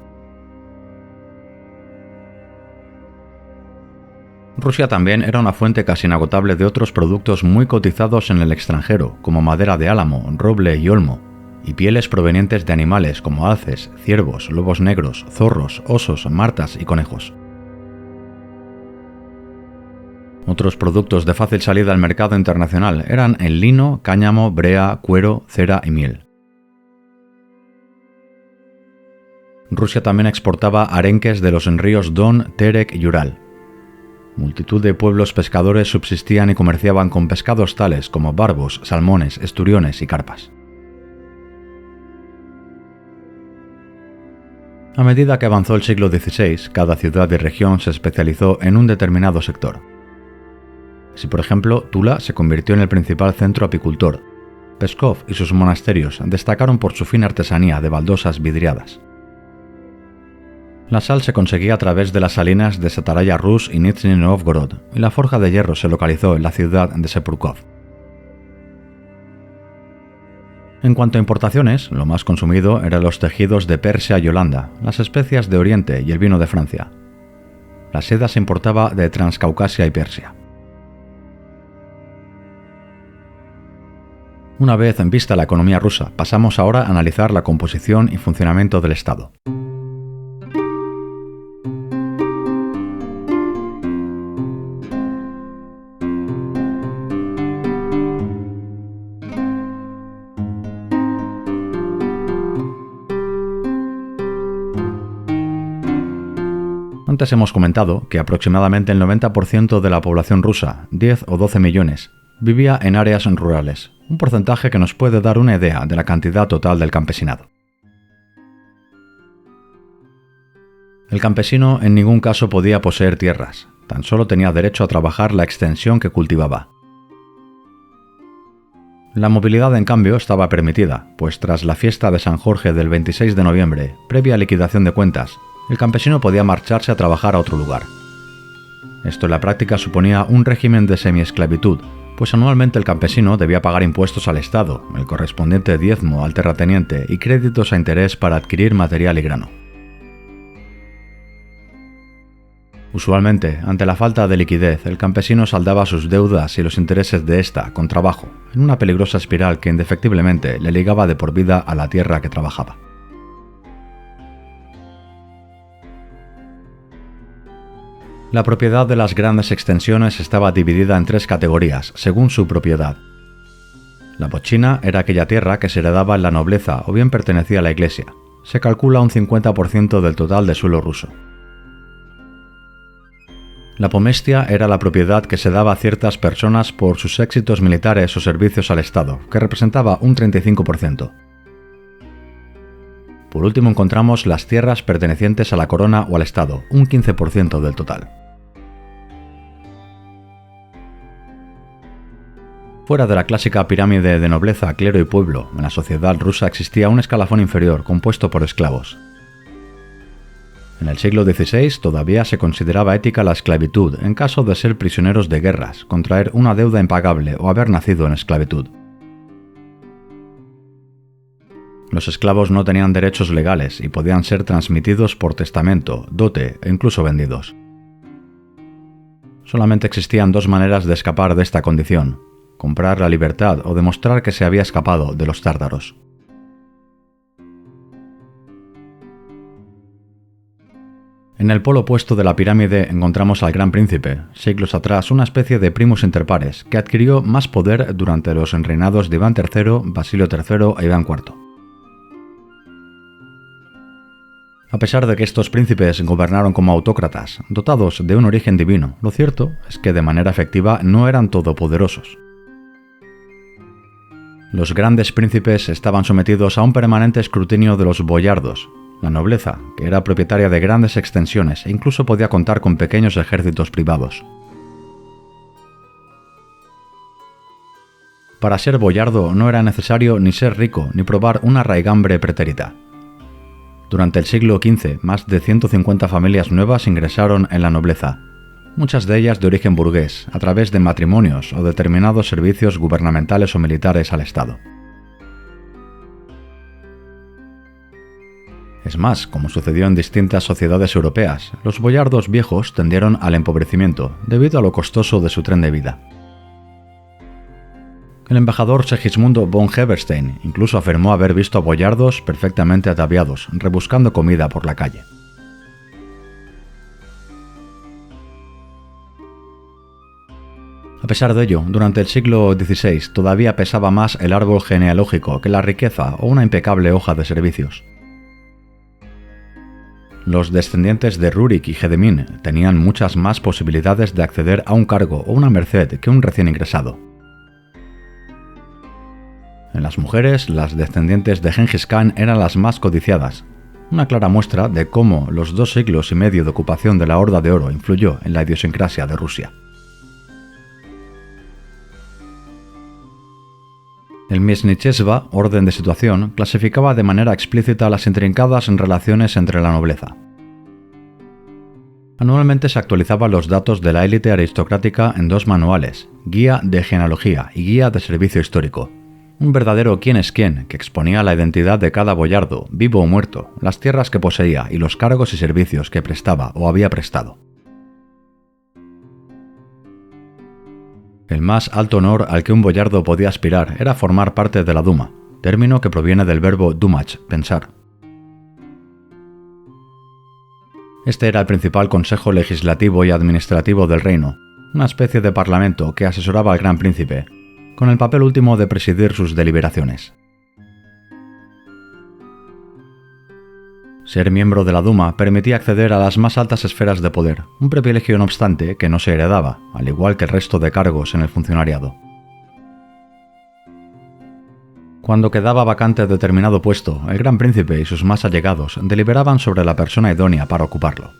Rusia también era una fuente casi inagotable de otros productos muy cotizados en el extranjero, como madera de álamo, roble y olmo, y pieles provenientes de animales como alces, ciervos, lobos negros, zorros, osos, martas y conejos. Otros productos de fácil salida al mercado internacional eran el lino, cáñamo, brea, cuero, cera y miel. Rusia también exportaba arenques de los ríos Don, Terek y Ural. Multitud de pueblos pescadores subsistían y comerciaban con pescados tales como barbos, salmones, esturiones y carpas. A medida que avanzó el siglo XVI, cada ciudad y región se especializó en un determinado sector. Si por ejemplo Tula se convirtió en el principal centro apicultor, Pskov y sus monasterios destacaron por su fina artesanía de baldosas vidriadas. La sal se conseguía a través de las salinas de Sataraya Rus y Nizhny Novgorod, y la forja de hierro se localizó en la ciudad de Sepurkov. En cuanto a importaciones, lo más consumido eran los tejidos de Persia y Holanda, las especias de Oriente y el vino de Francia. La seda se importaba de Transcaucasia y Persia. Una vez en vista la economía rusa, pasamos ahora a analizar la composición y funcionamiento del Estado. Antes hemos comentado que aproximadamente el 90% de la población rusa, 10 o 12 millones, vivía en áreas rurales, un porcentaje que nos puede dar una idea de la cantidad total del campesinado. El campesino en ningún caso podía poseer tierras, tan solo tenía derecho a trabajar la extensión que cultivaba. La movilidad, en cambio, estaba permitida, pues tras la fiesta de San Jorge del 26 de noviembre, previa liquidación de cuentas, el campesino podía marcharse a trabajar a otro lugar. Esto en la práctica suponía un régimen de semiesclavitud, pues anualmente el campesino debía pagar impuestos al Estado, el correspondiente diezmo al terrateniente y créditos a interés para adquirir material y grano. Usualmente, ante la falta de liquidez, el campesino saldaba sus deudas y los intereses de ésta con trabajo, en una peligrosa espiral que indefectiblemente le ligaba de por vida a la tierra que trabajaba. La propiedad de las grandes extensiones estaba dividida en 3 categorías, según su propiedad. La bochina era aquella tierra que se heredaba en la nobleza o bien pertenecía a la iglesia. Se calcula un 50% del total de suelo ruso. La pomestia era la propiedad que se daba a ciertas personas por sus éxitos militares o servicios al Estado, que representaba un 35%. Por último encontramos las tierras pertenecientes a la corona o al Estado, un 15% del total. Fuera de la clásica pirámide de nobleza, clero y pueblo, en la sociedad rusa existía un escalafón inferior compuesto por esclavos. En el siglo XVI todavía se consideraba ética la esclavitud en caso de ser prisioneros de guerras, contraer una deuda impagable o haber nacido en esclavitud. Los esclavos no tenían derechos legales y podían ser transmitidos por testamento, dote e incluso vendidos. Solamente existían 2 maneras de escapar de esta condición: comprar la libertad o demostrar que se había escapado de los tártaros. En el polo opuesto de la pirámide encontramos al Gran Príncipe, siglos atrás una especie de primus inter pares, que adquirió más poder durante los reinados de Iván III, Basilio III e Iván IV. A pesar de que estos príncipes gobernaron como autócratas, dotados de un origen divino, lo cierto es que de manera efectiva no eran todopoderosos. Los grandes príncipes estaban sometidos a un permanente escrutinio de los boyardos, la nobleza, que era propietaria de grandes extensiones e incluso podía contar con pequeños ejércitos privados. Para ser boyardo no era necesario ni ser rico ni probar una raigambre pretérita. Durante el siglo XV, más de 150 familias nuevas ingresaron en la nobleza, muchas de ellas de origen burgués, a través de matrimonios o determinados servicios gubernamentales o militares al Estado. Es más, como sucedió en distintas sociedades europeas, los boyardos viejos tendieron al empobrecimiento debido a lo costoso de su tren de vida. El embajador Segismundo von Heberstein incluso afirmó haber visto a boyardos perfectamente ataviados, rebuscando comida por la calle. A pesar de ello, durante el siglo XVI todavía pesaba más el árbol genealógico que la riqueza o una impecable hoja de servicios. Los descendientes de Rurik y Gedemín tenían muchas más posibilidades de acceder a un cargo o una merced que un recién ingresado. En las mujeres, las descendientes de Gengis Khan eran las más codiciadas, una clara muestra de cómo los 2 siglos y medio de ocupación de la Horda de Oro influyó en la idiosincrasia de Rusia. El Misnichesva, orden de situación, clasificaba de manera explícita las intrincadas relaciones entre la nobleza. Anualmente se actualizaban los datos de la élite aristocrática en 2 manuales, Guía de Genealogía y Guía de Servicio Histórico, un verdadero quién es quién que exponía la identidad de cada boyardo, vivo o muerto, las tierras que poseía y los cargos y servicios que prestaba o había prestado. El más alto honor al que un boyardo podía aspirar era formar parte de la Duma, término que proviene del verbo dumach, pensar. Este era el principal consejo legislativo y administrativo del reino, una especie de parlamento que asesoraba al Gran Príncipe, con el papel último de presidir sus deliberaciones. Ser miembro de la Duma permitía acceder a las más altas esferas de poder, un privilegio no obstante que no se heredaba, al igual que el resto de cargos en el funcionariado. Cuando quedaba vacante determinado puesto, el Gran Príncipe y sus más allegados deliberaban sobre la persona idónea para ocuparlo.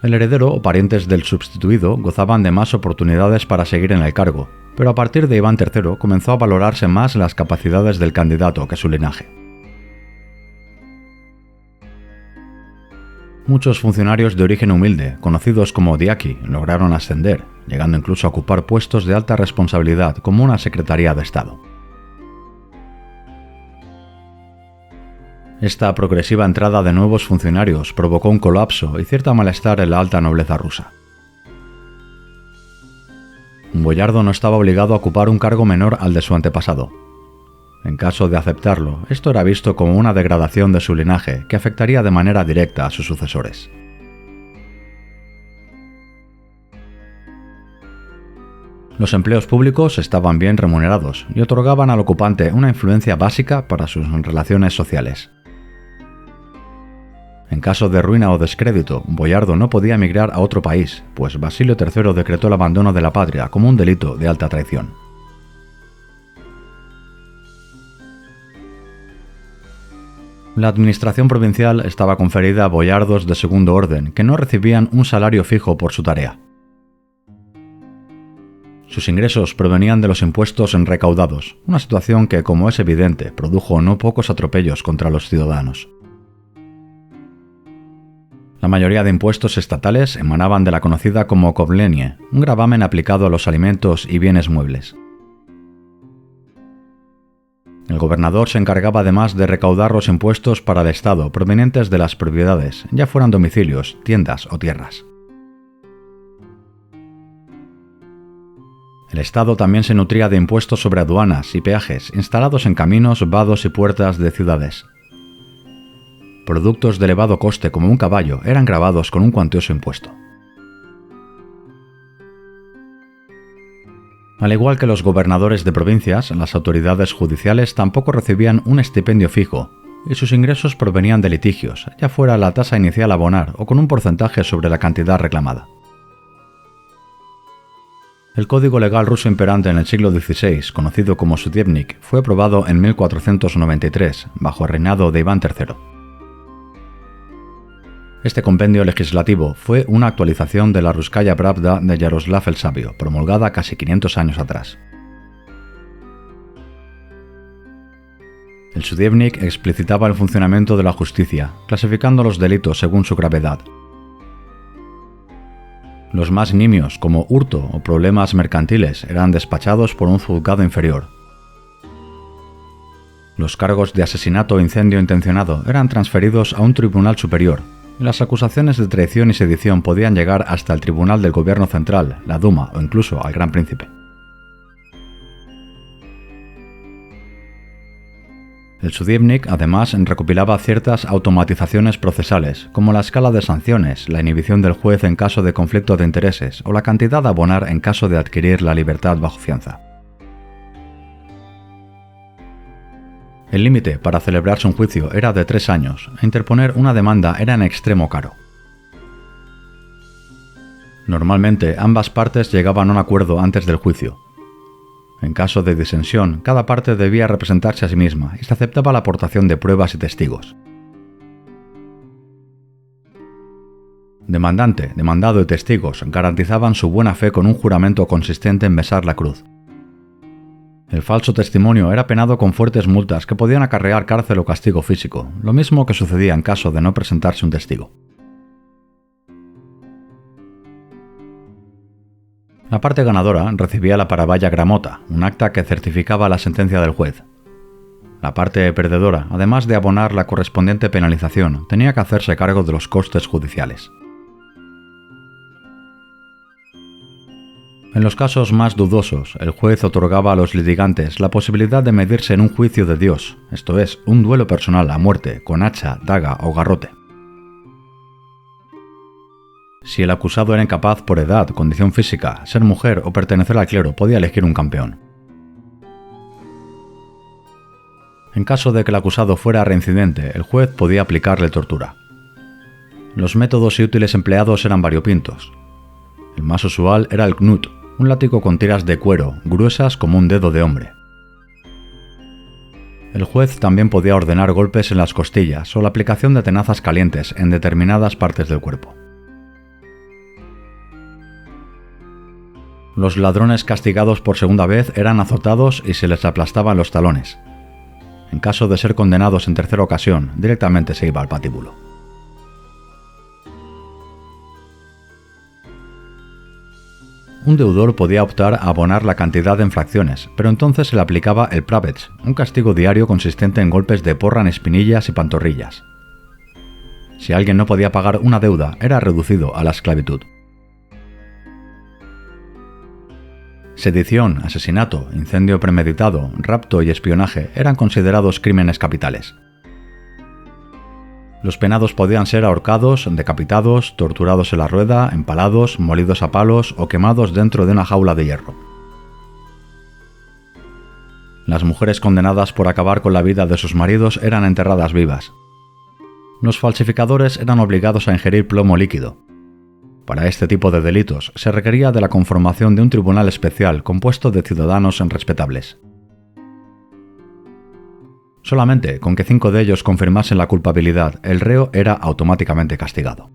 El heredero o parientes del sustituido gozaban de más oportunidades para seguir en el cargo, pero a partir de Iván III comenzó a valorarse más las capacidades del candidato que su linaje. Muchos funcionarios de origen humilde, conocidos como diaki, lograron ascender, llegando incluso a ocupar puestos de alta responsabilidad como una secretaría de Estado. Esta progresiva entrada de nuevos funcionarios provocó un colapso y cierto malestar en la alta nobleza rusa. Un boyardo no estaba obligado a ocupar un cargo menor al de su antepasado. En caso de aceptarlo, esto era visto como una degradación de su linaje que afectaría de manera directa a sus sucesores. Los empleos públicos estaban bien remunerados y otorgaban al ocupante una influencia básica para sus relaciones sociales. En caso de ruina o descrédito, un boyardo no podía emigrar a otro país, pues Basilio III decretó el abandono de la patria como un delito de alta traición. La administración provincial estaba conferida a boyardos de segundo orden, que no recibían un salario fijo por su tarea. Sus ingresos provenían de los impuestos recaudados, una situación que, como es evidente, produjo no pocos atropellos contra los ciudadanos. La mayoría de impuestos estatales emanaban de la conocida como kovlenie, un gravamen aplicado a los alimentos y bienes muebles. El gobernador se encargaba además de recaudar los impuestos para el Estado provenientes de las propiedades, ya fueran domicilios, tiendas o tierras. El Estado también se nutría de impuestos sobre aduanas y peajes instalados en caminos, vados y puertas de ciudades. Productos de elevado coste como un caballo eran gravados con un cuantioso impuesto. Al igual que los gobernadores de provincias, las autoridades judiciales tampoco recibían un estipendio fijo, y sus ingresos provenían de litigios, ya fuera la tasa inicial a abonar o con un porcentaje sobre la cantidad reclamada. El código legal ruso imperante en el siglo XVI, conocido como Sudievnik, fue aprobado en 1493, bajo el reinado de Iván III. Este compendio legislativo fue una actualización de la Ruskaya Pravda de Yaroslav el Sabio, promulgada casi 500 años atrás. El Sudievnik explicitaba el funcionamiento de la justicia, clasificando los delitos según su gravedad. Los más nimios, como hurto o problemas mercantiles, eran despachados por un juzgado inferior. Los cargos de asesinato o incendio intencionado eran transferidos a un tribunal superior, y las acusaciones de traición y sedición podían llegar hasta el tribunal del gobierno central, la Duma o incluso al Gran Príncipe. El Sudievnik además recopilaba ciertas automatizaciones procesales, como la escala de sanciones, la inhibición del juez en caso de conflicto de intereses o la cantidad a abonar en caso de adquirir la libertad bajo fianza. El límite para celebrarse un juicio era de 3 años, e interponer una demanda era en extremo caro. Normalmente ambas partes llegaban a un acuerdo antes del juicio. En caso de disensión, cada parte debía representarse a sí misma y se aceptaba la aportación de pruebas y testigos. Demandante, demandado y testigos garantizaban su buena fe con un juramento consistente en besar la cruz. El falso testimonio era penado con fuertes multas que podían acarrear cárcel o castigo físico, lo mismo que sucedía en caso de no presentarse un testigo. La parte ganadora recibía la paravaya gramota, un acta que certificaba la sentencia del juez. La parte perdedora, además de abonar la correspondiente penalización, tenía que hacerse cargo de los costes judiciales. En los casos más dudosos, el juez otorgaba a los litigantes la posibilidad de medirse en un juicio de Dios, esto es, un duelo personal a muerte, con hacha, daga o garrote. Si el acusado era incapaz por edad, condición física, ser mujer o pertenecer al clero, podía elegir un campeón. En caso de que el acusado fuera reincidente, el juez podía aplicarle tortura. Los métodos y útiles empleados eran variopintos. El más usual era el knut, un látigo con tiras de cuero, gruesas como un dedo de hombre. El juez también podía ordenar golpes en las costillas o la aplicación de tenazas calientes en determinadas partes del cuerpo. Los ladrones castigados por segunda vez eran azotados y se les aplastaban los talones. En caso de ser condenados en tercera ocasión, directamente se iba al patíbulo. un deudor podía optar a abonar la cantidad de infracciones, pero entonces se le aplicaba el pravets, un castigo diario consistente en golpes de porra en espinillas y pantorrillas. Si alguien no podía pagar una deuda, era reducido a la esclavitud. Sedición, asesinato, incendio premeditado, rapto y espionaje eran considerados crímenes capitales. Los penados podían ser ahorcados, decapitados, torturados en la rueda, empalados, molidos a palos o quemados dentro de una jaula de hierro. Las mujeres condenadas por acabar con la vida de sus maridos eran enterradas vivas. Los falsificadores eran obligados a ingerir plomo líquido. Para este tipo de delitos se requería de la conformación de un tribunal especial compuesto de ciudadanos respetables. Solamente con que 5 de ellos confirmasen la culpabilidad, el reo era automáticamente castigado.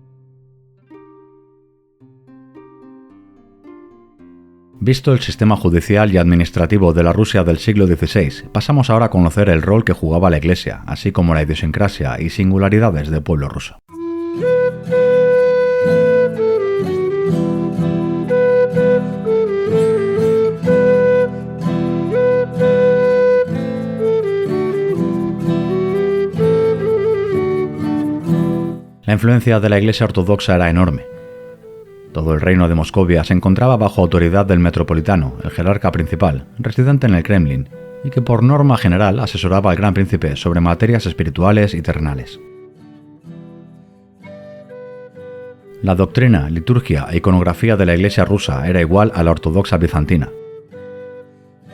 Visto el sistema judicial y administrativo de la Rusia del siglo XVI, pasamos ahora a conocer el rol que jugaba la Iglesia, así como la idiosincrasia y singularidades del pueblo ruso. La influencia de la Iglesia ortodoxa era enorme. Todo el reino de Moscovia se encontraba bajo autoridad del metropolitano, el jerarca principal, residente en el Kremlin, y que por norma general asesoraba al gran príncipe sobre materias espirituales y terrenales. La doctrina, liturgia e iconografía de la Iglesia rusa era igual a la ortodoxa bizantina.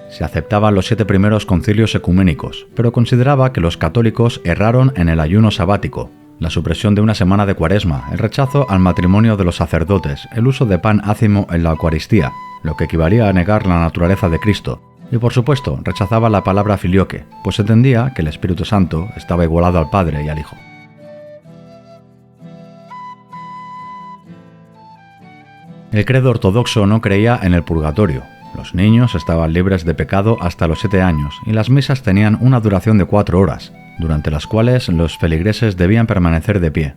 Se aceptaban los 7 primeros concilios ecuménicos, pero consideraba que los católicos erraron en el ayuno sabático, la supresión de una semana de cuaresma, el rechazo al matrimonio de los sacerdotes, el uso de pan ácimo en la Eucaristía, lo que equivalía a negar la naturaleza de Cristo, y por supuesto rechazaba la palabra filioque, pues entendía que el Espíritu Santo estaba igualado al Padre y al Hijo. El credo ortodoxo no creía en el purgatorio. Los niños estaban libres de pecado hasta los 7 años y las misas tenían una duración de 4 horas, durante las cuales los feligreses debían permanecer de pie.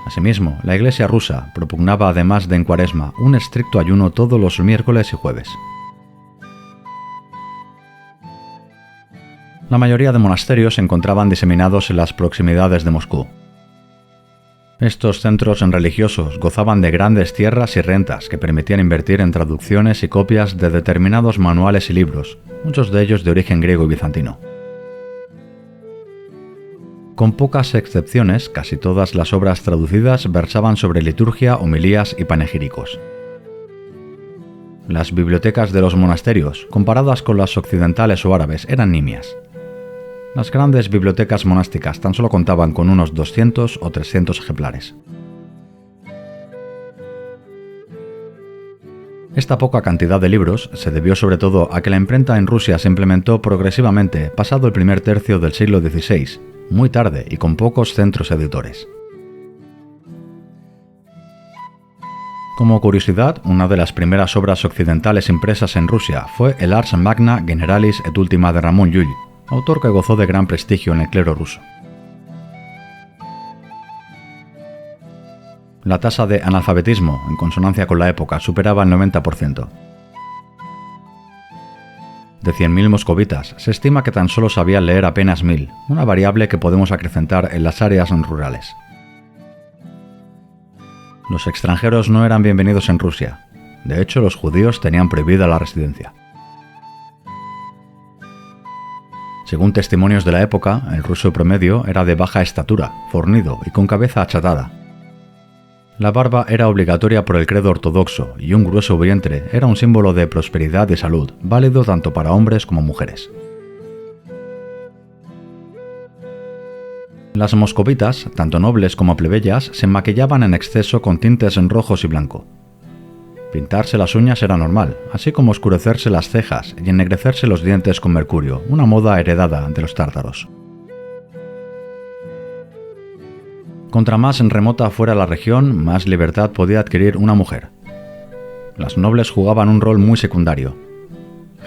Asimismo, la Iglesia rusa propugnaba, además de en Cuaresma, un estricto ayuno todos los miércoles y jueves. La mayoría de monasterios se encontraban diseminados en las proximidades de Moscú. Estos centros religiosos gozaban de grandes tierras y rentas que permitían invertir en traducciones y copias de determinados manuales y libros, muchos de ellos de origen griego y bizantino. Con pocas excepciones, casi todas las obras traducidas versaban sobre liturgia, homilías y panegíricos. Las bibliotecas de los monasterios, comparadas con las occidentales o árabes, eran nimias. Las grandes bibliotecas monásticas tan solo contaban con unos 200 o 300 ejemplares. Esta poca cantidad de libros se debió sobre todo a que la imprenta en Rusia se implementó progresivamente pasado el primer tercio del siglo XVI, muy tarde y con pocos centros editores. Como curiosidad, una de las primeras obras occidentales impresas en Rusia fue el Ars Magna Generalis et Ultima de Ramón Llull, autor que gozó de gran prestigio en el clero ruso. La tasa de analfabetismo, en consonancia con la época, superaba el 90%. De 100.000 moscovitas, se estima que tan solo sabían leer apenas 1.000, una variable que podemos acrecentar en las áreas rurales. Los extranjeros no eran bienvenidos en Rusia. De hecho, los judíos tenían prohibida la residencia. Según testimonios de la época, el ruso promedio era de baja estatura, fornido y con cabeza achatada. La barba era obligatoria por el credo ortodoxo y un grueso vientre era un símbolo de prosperidad y salud, válido tanto para hombres como mujeres. Las moscovitas, tanto nobles como plebeyas, se maquillaban en exceso con tintes en rojos y blanco. Pintarse las uñas era normal, así como oscurecerse las cejas y ennegrecerse los dientes con mercurio, una moda heredada de los tártaros. Contra más remota fuera la región, más libertad podía adquirir una mujer. Las nobles jugaban un rol muy secundario.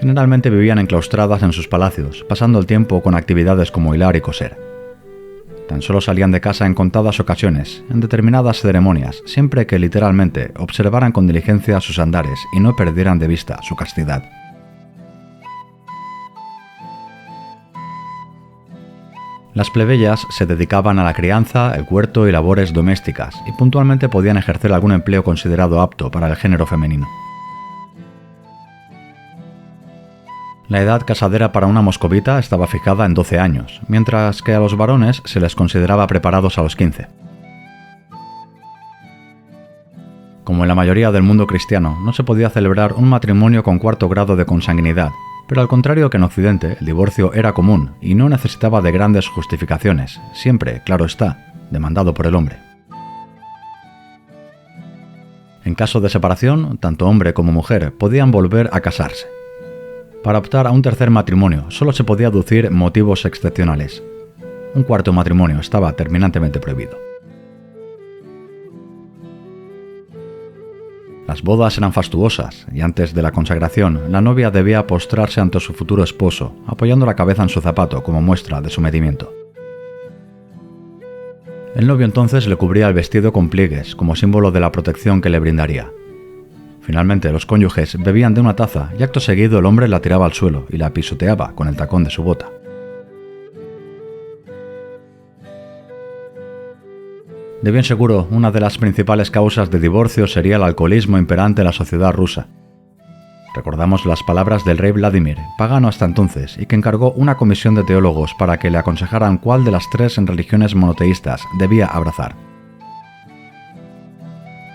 Generalmente vivían enclaustradas en sus palacios, pasando el tiempo con actividades como hilar y coser. Tan solo salían de casa en contadas ocasiones, en determinadas ceremonias, siempre que literalmente observaran con diligencia sus andares y no perdieran de vista su castidad. Las plebeyas se dedicaban a la crianza, el huerto y labores domésticas, y puntualmente podían ejercer algún empleo considerado apto para el género femenino. La edad casadera para una moscovita estaba fijada en 12 años, mientras que a los varones se les consideraba preparados a los 15. Como en la mayoría del mundo cristiano, no se podía celebrar un matrimonio con cuarto grado de consanguinidad, pero al contrario que en Occidente, el divorcio era común y no necesitaba de grandes justificaciones, siempre, claro está, demandado por el hombre. En caso de separación, tanto hombre como mujer podían volver a casarse. Para optar a un tercer matrimonio solo se podía aducir motivos excepcionales. Un cuarto matrimonio estaba terminantemente prohibido. Las bodas eran fastuosas y antes de la consagración la novia debía postrarse ante su futuro esposo, apoyando la cabeza en su zapato como muestra de sometimiento. El novio entonces le cubría el vestido con pliegues como símbolo de la protección que le brindaría. Finalmente, los cónyuges bebían de una taza y acto seguido el hombre la tiraba al suelo y la pisoteaba con el tacón de su bota. De bien seguro, una de las principales causas de divorcio sería el alcoholismo imperante en la sociedad rusa. Recordamos las palabras del rey Vladimir, pagano hasta entonces, y que encargó una comisión de teólogos para que le aconsejaran cuál de las tres religiones monoteístas debía abrazar.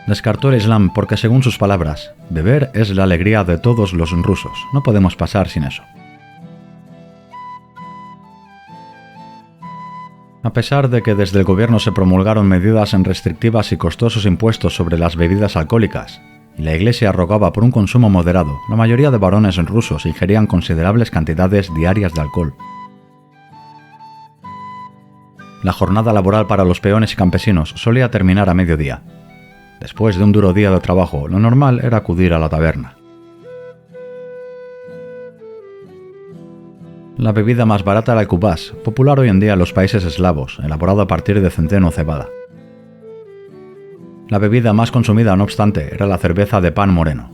Descartó el Islam porque, según sus palabras, beber es la alegría de todos los rusos, no podemos pasar sin eso. A pesar de que desde el gobierno se promulgaron medidas restrictivas y costosos impuestos sobre las bebidas alcohólicas, y la Iglesia rogaba por un consumo moderado, la mayoría de varones rusos ingerían considerables cantidades diarias de alcohol. La jornada laboral para los peones y campesinos solía terminar a mediodía. Después de un duro día de trabajo, lo normal era acudir a la taberna. La bebida más barata era el kubás, popular hoy en día en los países eslavos, elaborado a partir de centeno o cebada. La bebida más consumida, no obstante, era la cerveza de pan moreno.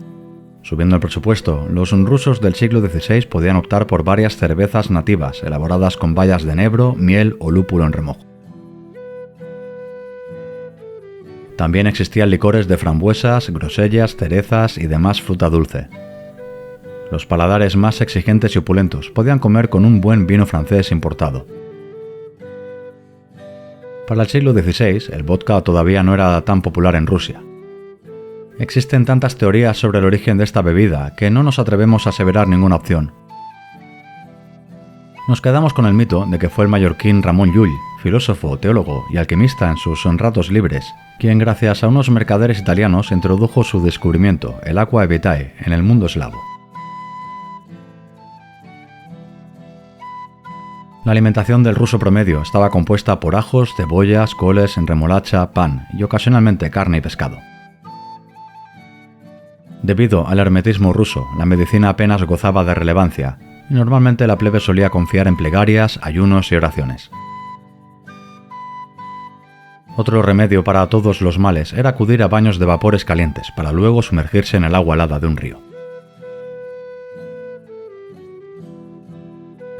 Subiendo el presupuesto, los rusos del siglo XVI podían optar por varias cervezas nativas, elaboradas con bayas de enebro, miel o lúpulo en remojo. También existían licores de frambuesas, grosellas, cerezas y demás fruta dulce. Los paladares más exigentes y opulentos podían comer con un buen vino francés importado. Para el siglo XVI, el vodka todavía no era tan popular en Rusia. Existen tantas teorías sobre el origen de esta bebida que no nos atrevemos a aseverar ninguna opción. Nos quedamos con el mito de que fue el mallorquín Ramon Llull, filósofo, teólogo y alquimista en sus ratos libres, quien gracias a unos mercaderes italianos introdujo su descubrimiento, el aqua vitae, en el mundo eslavo. La alimentación del ruso promedio estaba compuesta por ajos, cebollas, coles, remolacha, pan y ocasionalmente carne y pescado. Debido al hermetismo ruso, la medicina apenas gozaba de relevancia y normalmente la plebe solía confiar en plegarias, ayunos y oraciones. Otro remedio para todos los males era acudir a baños de vapores calientes para luego sumergirse en el agua helada de un río.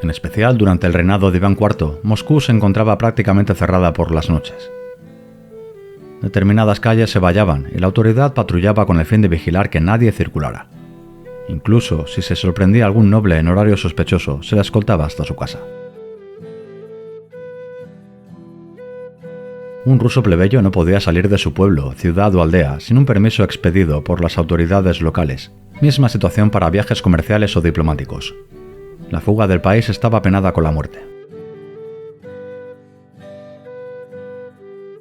En especial durante el reinado de Iván IV, Moscú se encontraba prácticamente cerrada por las noches. Determinadas calles se vallaban y la autoridad patrullaba con el fin de vigilar que nadie circulara. Incluso si se sorprendía algún noble en horario sospechoso, se le escoltaba hasta su casa. Un ruso plebeyo no podía salir de su pueblo, ciudad o aldea sin un permiso expedido por las autoridades locales, misma situación para viajes comerciales o diplomáticos. La fuga del país estaba penada con la muerte.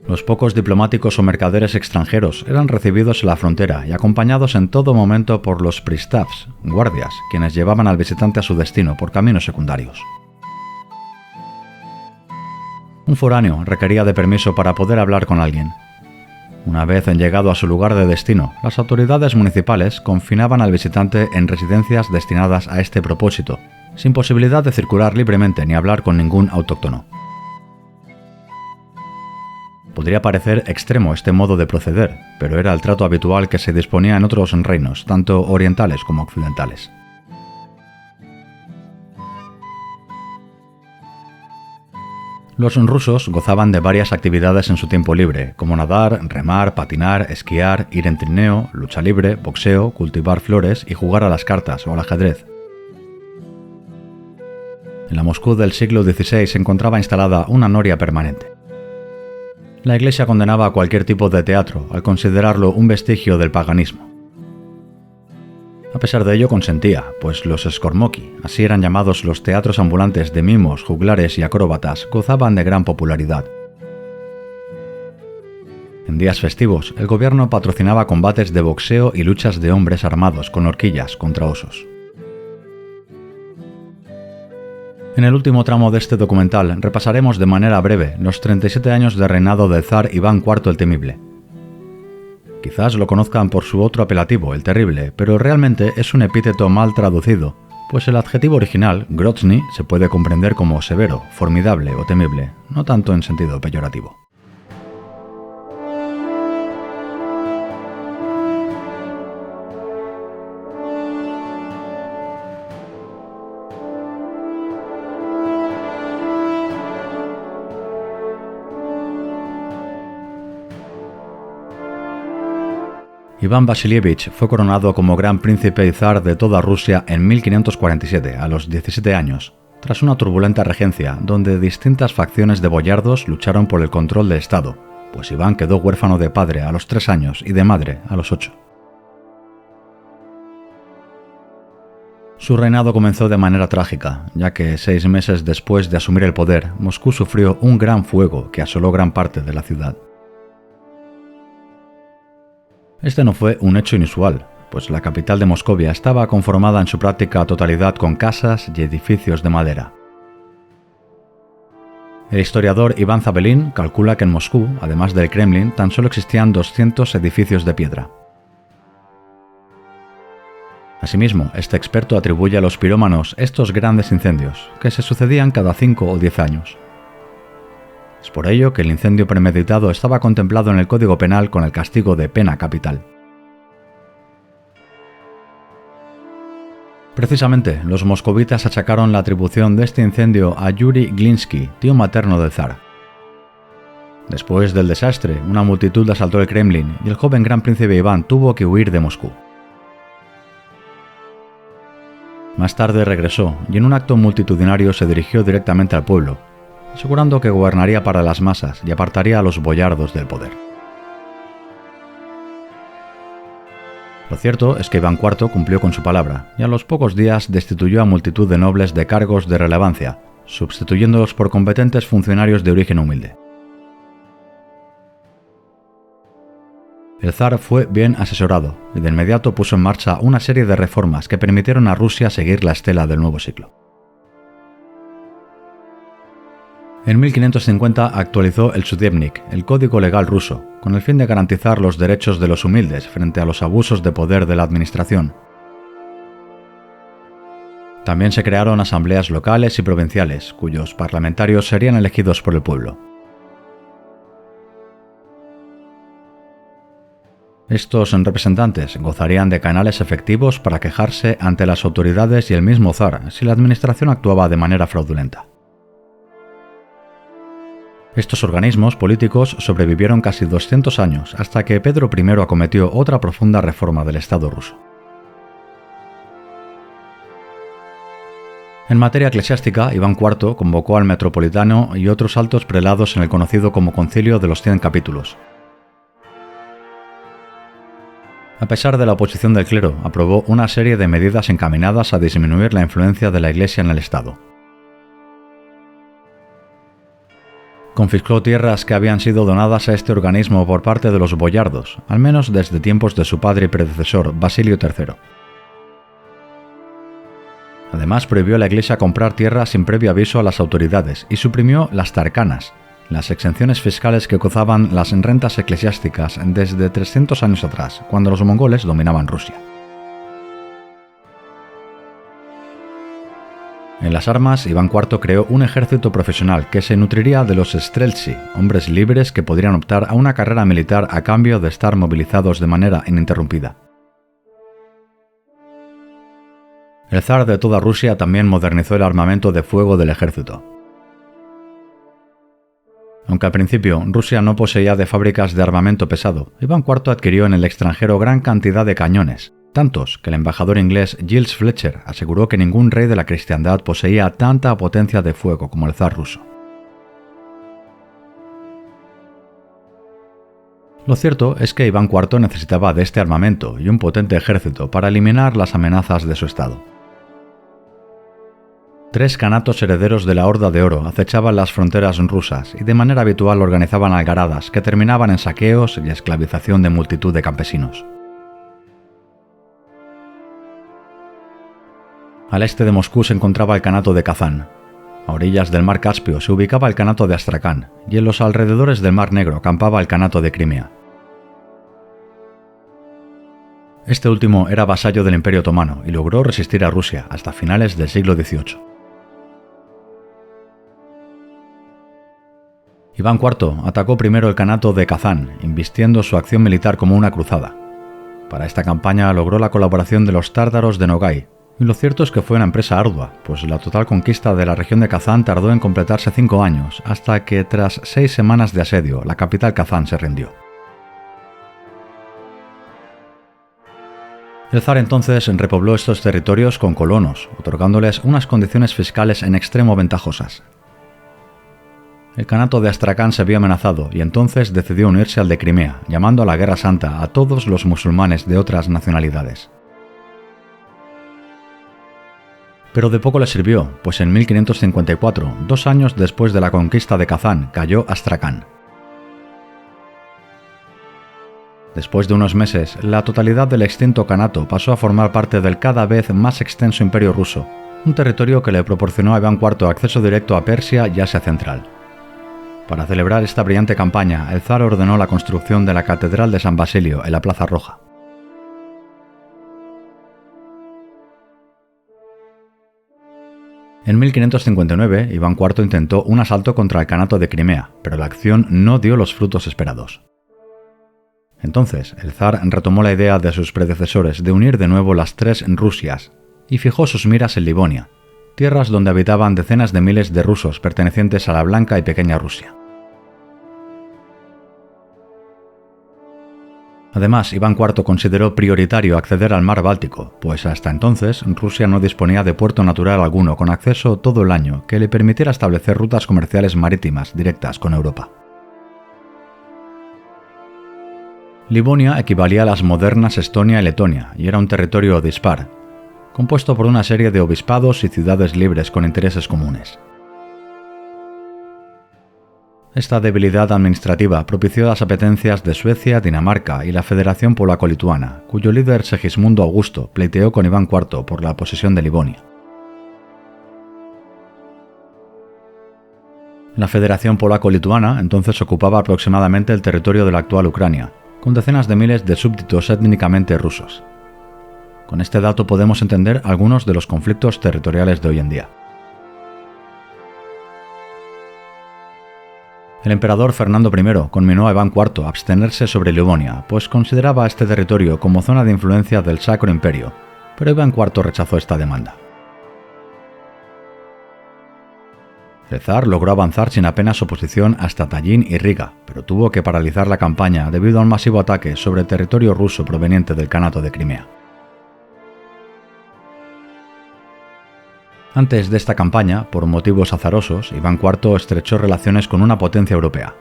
Los pocos diplomáticos o mercaderes extranjeros eran recibidos en la frontera y acompañados en todo momento por los pristavs, guardias, quienes llevaban al visitante a su destino por caminos secundarios. Un foráneo requería de permiso para poder hablar con alguien. Una vez llegado a su lugar de destino, las autoridades municipales confinaban al visitante en residencias destinadas a este propósito, sin posibilidad de circular libremente ni hablar con ningún autóctono. Podría parecer extremo este modo de proceder, pero era el trato habitual que se disponía en otros reinos, tanto orientales como occidentales. Los rusos gozaban de varias actividades en su tiempo libre, como nadar, remar, patinar, esquiar, ir en trineo, lucha libre, boxeo, cultivar flores y jugar a las cartas o al ajedrez. En la Moscú del siglo XVI se encontraba instalada una noria permanente. La Iglesia condenaba cualquier tipo de teatro, al considerarlo un vestigio del paganismo. A pesar de ello consentía, pues los skormoki, así eran llamados los teatros ambulantes de mimos, juglares y acróbatas, gozaban de gran popularidad. En días festivos, el gobierno patrocinaba combates de boxeo y luchas de hombres armados con horquillas contra osos. En el último tramo de este documental repasaremos de manera breve los 37 años de reinado del zar Iván IV el Temible. Quizás lo conozcan por su otro apelativo, el Terrible, pero realmente es un epíteto mal traducido, pues el adjetivo original, Grozny, se puede comprender como severo, formidable o temible, no tanto en sentido peyorativo. Iván Vasilievich fue coronado como gran príncipe y zar de toda Rusia en 1547, a los 17 años, tras una turbulenta regencia donde distintas facciones de boyardos lucharon por el control del Estado, pues Iván quedó huérfano de padre a los 3 años y de madre a los 8. Su reinado comenzó de manera trágica, ya que 6 meses después de asumir el poder, Moscú sufrió un gran fuego que asoló gran parte de la ciudad. Este no fue un hecho inusual, pues la capital de Moscovia estaba conformada en su práctica totalidad con casas y edificios de madera. El historiador Iván Zabelin calcula que en Moscú, además del Kremlin, tan solo existían 200 edificios de piedra. Asimismo, este experto atribuye a los pirómanos estos grandes incendios, que se sucedían cada 5 o 10 años. Es por ello que el incendio premeditado estaba contemplado en el Código Penal con el castigo de pena capital. Precisamente, los moscovitas achacaron la atribución de este incendio a Yuri Glinsky, tío materno del zar. Después del desastre, una multitud asaltó el Kremlin y el joven gran príncipe Iván tuvo que huir de Moscú. Más tarde regresó y en un acto multitudinario se dirigió directamente al pueblo, asegurando que gobernaría para las masas y apartaría a los boyardos del poder. Lo cierto es que Iván IV cumplió con su palabra y a los pocos días destituyó a multitud de nobles de cargos de relevancia, sustituyéndolos por competentes funcionarios de origen humilde. El zar fue bien asesorado y de inmediato puso en marcha una serie de reformas que permitieron a Rusia seguir la estela del nuevo siglo. En 1550 actualizó el Sudievnik, el código legal ruso, con el fin de garantizar los derechos de los humildes frente a los abusos de poder de la administración. También se crearon asambleas locales y provinciales, cuyos parlamentarios serían elegidos por el pueblo. Estos representantes gozarían de canales efectivos para quejarse ante las autoridades y el mismo zar si la administración actuaba de manera fraudulenta. Estos organismos políticos sobrevivieron casi 200 años hasta que Pedro I acometió otra profunda reforma del Estado ruso. En materia eclesiástica, Iván IV convocó al metropolitano y otros altos prelados en el conocido como Concilio de los 100 capítulos. A pesar de la oposición del clero, aprobó una serie de medidas encaminadas a disminuir la influencia de la Iglesia en el Estado. Confiscó tierras que habían sido donadas a este organismo por parte de los boyardos, al menos desde tiempos de su padre y predecesor, Basilio III. Además, prohibió a la Iglesia comprar tierras sin previo aviso a las autoridades y suprimió las tarcanas, las exenciones fiscales que gozaban las rentas eclesiásticas desde 300 años atrás, cuando los mongoles dominaban Rusia. En las armas, Iván IV creó un ejército profesional que se nutriría de los streltsi, hombres libres que podrían optar a una carrera militar a cambio de estar movilizados de manera ininterrumpida. El zar de toda Rusia también modernizó el armamento de fuego del ejército. Aunque al principio Rusia no poseía de fábricas de armamento pesado, Iván IV adquirió en el extranjero gran cantidad de cañones, tantos que el embajador inglés Giles Fletcher aseguró que ningún rey de la cristiandad poseía tanta potencia de fuego como el zar ruso. Lo cierto es que Iván IV necesitaba de este armamento y un potente ejército para eliminar las amenazas de su estado. 3 kanatos herederos de la Horda de Oro acechaban las fronteras rusas y de manera habitual organizaban algaradas que terminaban en saqueos y esclavización de multitud de campesinos. Al este de Moscú se encontraba el Kanato de Kazán. A orillas del mar Caspio se ubicaba el Kanato de Astracán y en los alrededores del Mar Negro campaba el Kanato de Crimea. Este último era vasallo del Imperio Otomano y logró resistir a Rusia hasta finales del siglo XVIII. Iván IV atacó primero el Kanato de Kazán, invistiendo su acción militar como una cruzada. Para esta campaña logró la colaboración de los tártaros de Nogai, y lo cierto es que fue una empresa ardua, pues la total conquista de la región de Kazán tardó en completarse 5 años, hasta que tras 6 semanas de asedio, la capital Kazán se rindió. El zar entonces repobló estos territorios con colonos, otorgándoles unas condiciones fiscales en extremo ventajosas. El Kanato de Astracán se vio amenazado y entonces decidió unirse al de Crimea, llamando a la Guerra Santa a todos los musulmanes de otras nacionalidades. Pero de poco le sirvió, pues en 1554, 2 años después de la conquista de Kazán, cayó Astracán. Después de unos meses, la totalidad del extinto Kanato pasó a formar parte del cada vez más extenso Imperio ruso, un territorio que le proporcionó a Iván IV acceso directo a Persia y Asia Central. Para celebrar esta brillante campaña, el zar ordenó la construcción de la Catedral de San Basilio en la Plaza Roja. En 1559, Iván IV intentó un asalto contra el Kanato de Crimea, pero la acción no dio los frutos esperados. Entonces, el zar retomó la idea de sus predecesores de unir de nuevo las 3 Rusias y fijó sus miras en Livonia, tierras donde habitaban decenas de miles de rusos pertenecientes a la Blanca y Pequeña Rusia. Además, Iván IV consideró prioritario acceder al mar Báltico, pues hasta entonces Rusia no disponía de puerto natural alguno con acceso todo el año que le permitiera establecer rutas comerciales marítimas directas con Europa. Livonia equivalía a las modernas Estonia y Letonia y era un territorio dispar, compuesto por una serie de obispados y ciudades libres con intereses comunes. Esta debilidad administrativa propició las apetencias de Suecia, Dinamarca y la Federación Polaco-Lituana, cuyo líder Segismundo Augusto pleiteó con Iván IV por la posesión de Livonia. La Federación Polaco-Lituana entonces ocupaba aproximadamente el territorio de la actual Ucrania, con decenas de miles de súbditos étnicamente rusos. Con este dato podemos entender algunos de los conflictos territoriales de hoy en día. El emperador Fernando I conminó a Iván IV a abstenerse sobre Livonia, pues consideraba este territorio como zona de influencia del Sacro Imperio, pero Iván IV rechazó esta demanda. El zar logró avanzar sin apenas oposición hasta Tallin y Riga, pero tuvo que paralizar la campaña debido a un masivo ataque sobre el territorio ruso proveniente del Kanato de Crimea. Antes de esta campaña, por motivos azarosos, Iván IV estrechó relaciones con una potencia europea.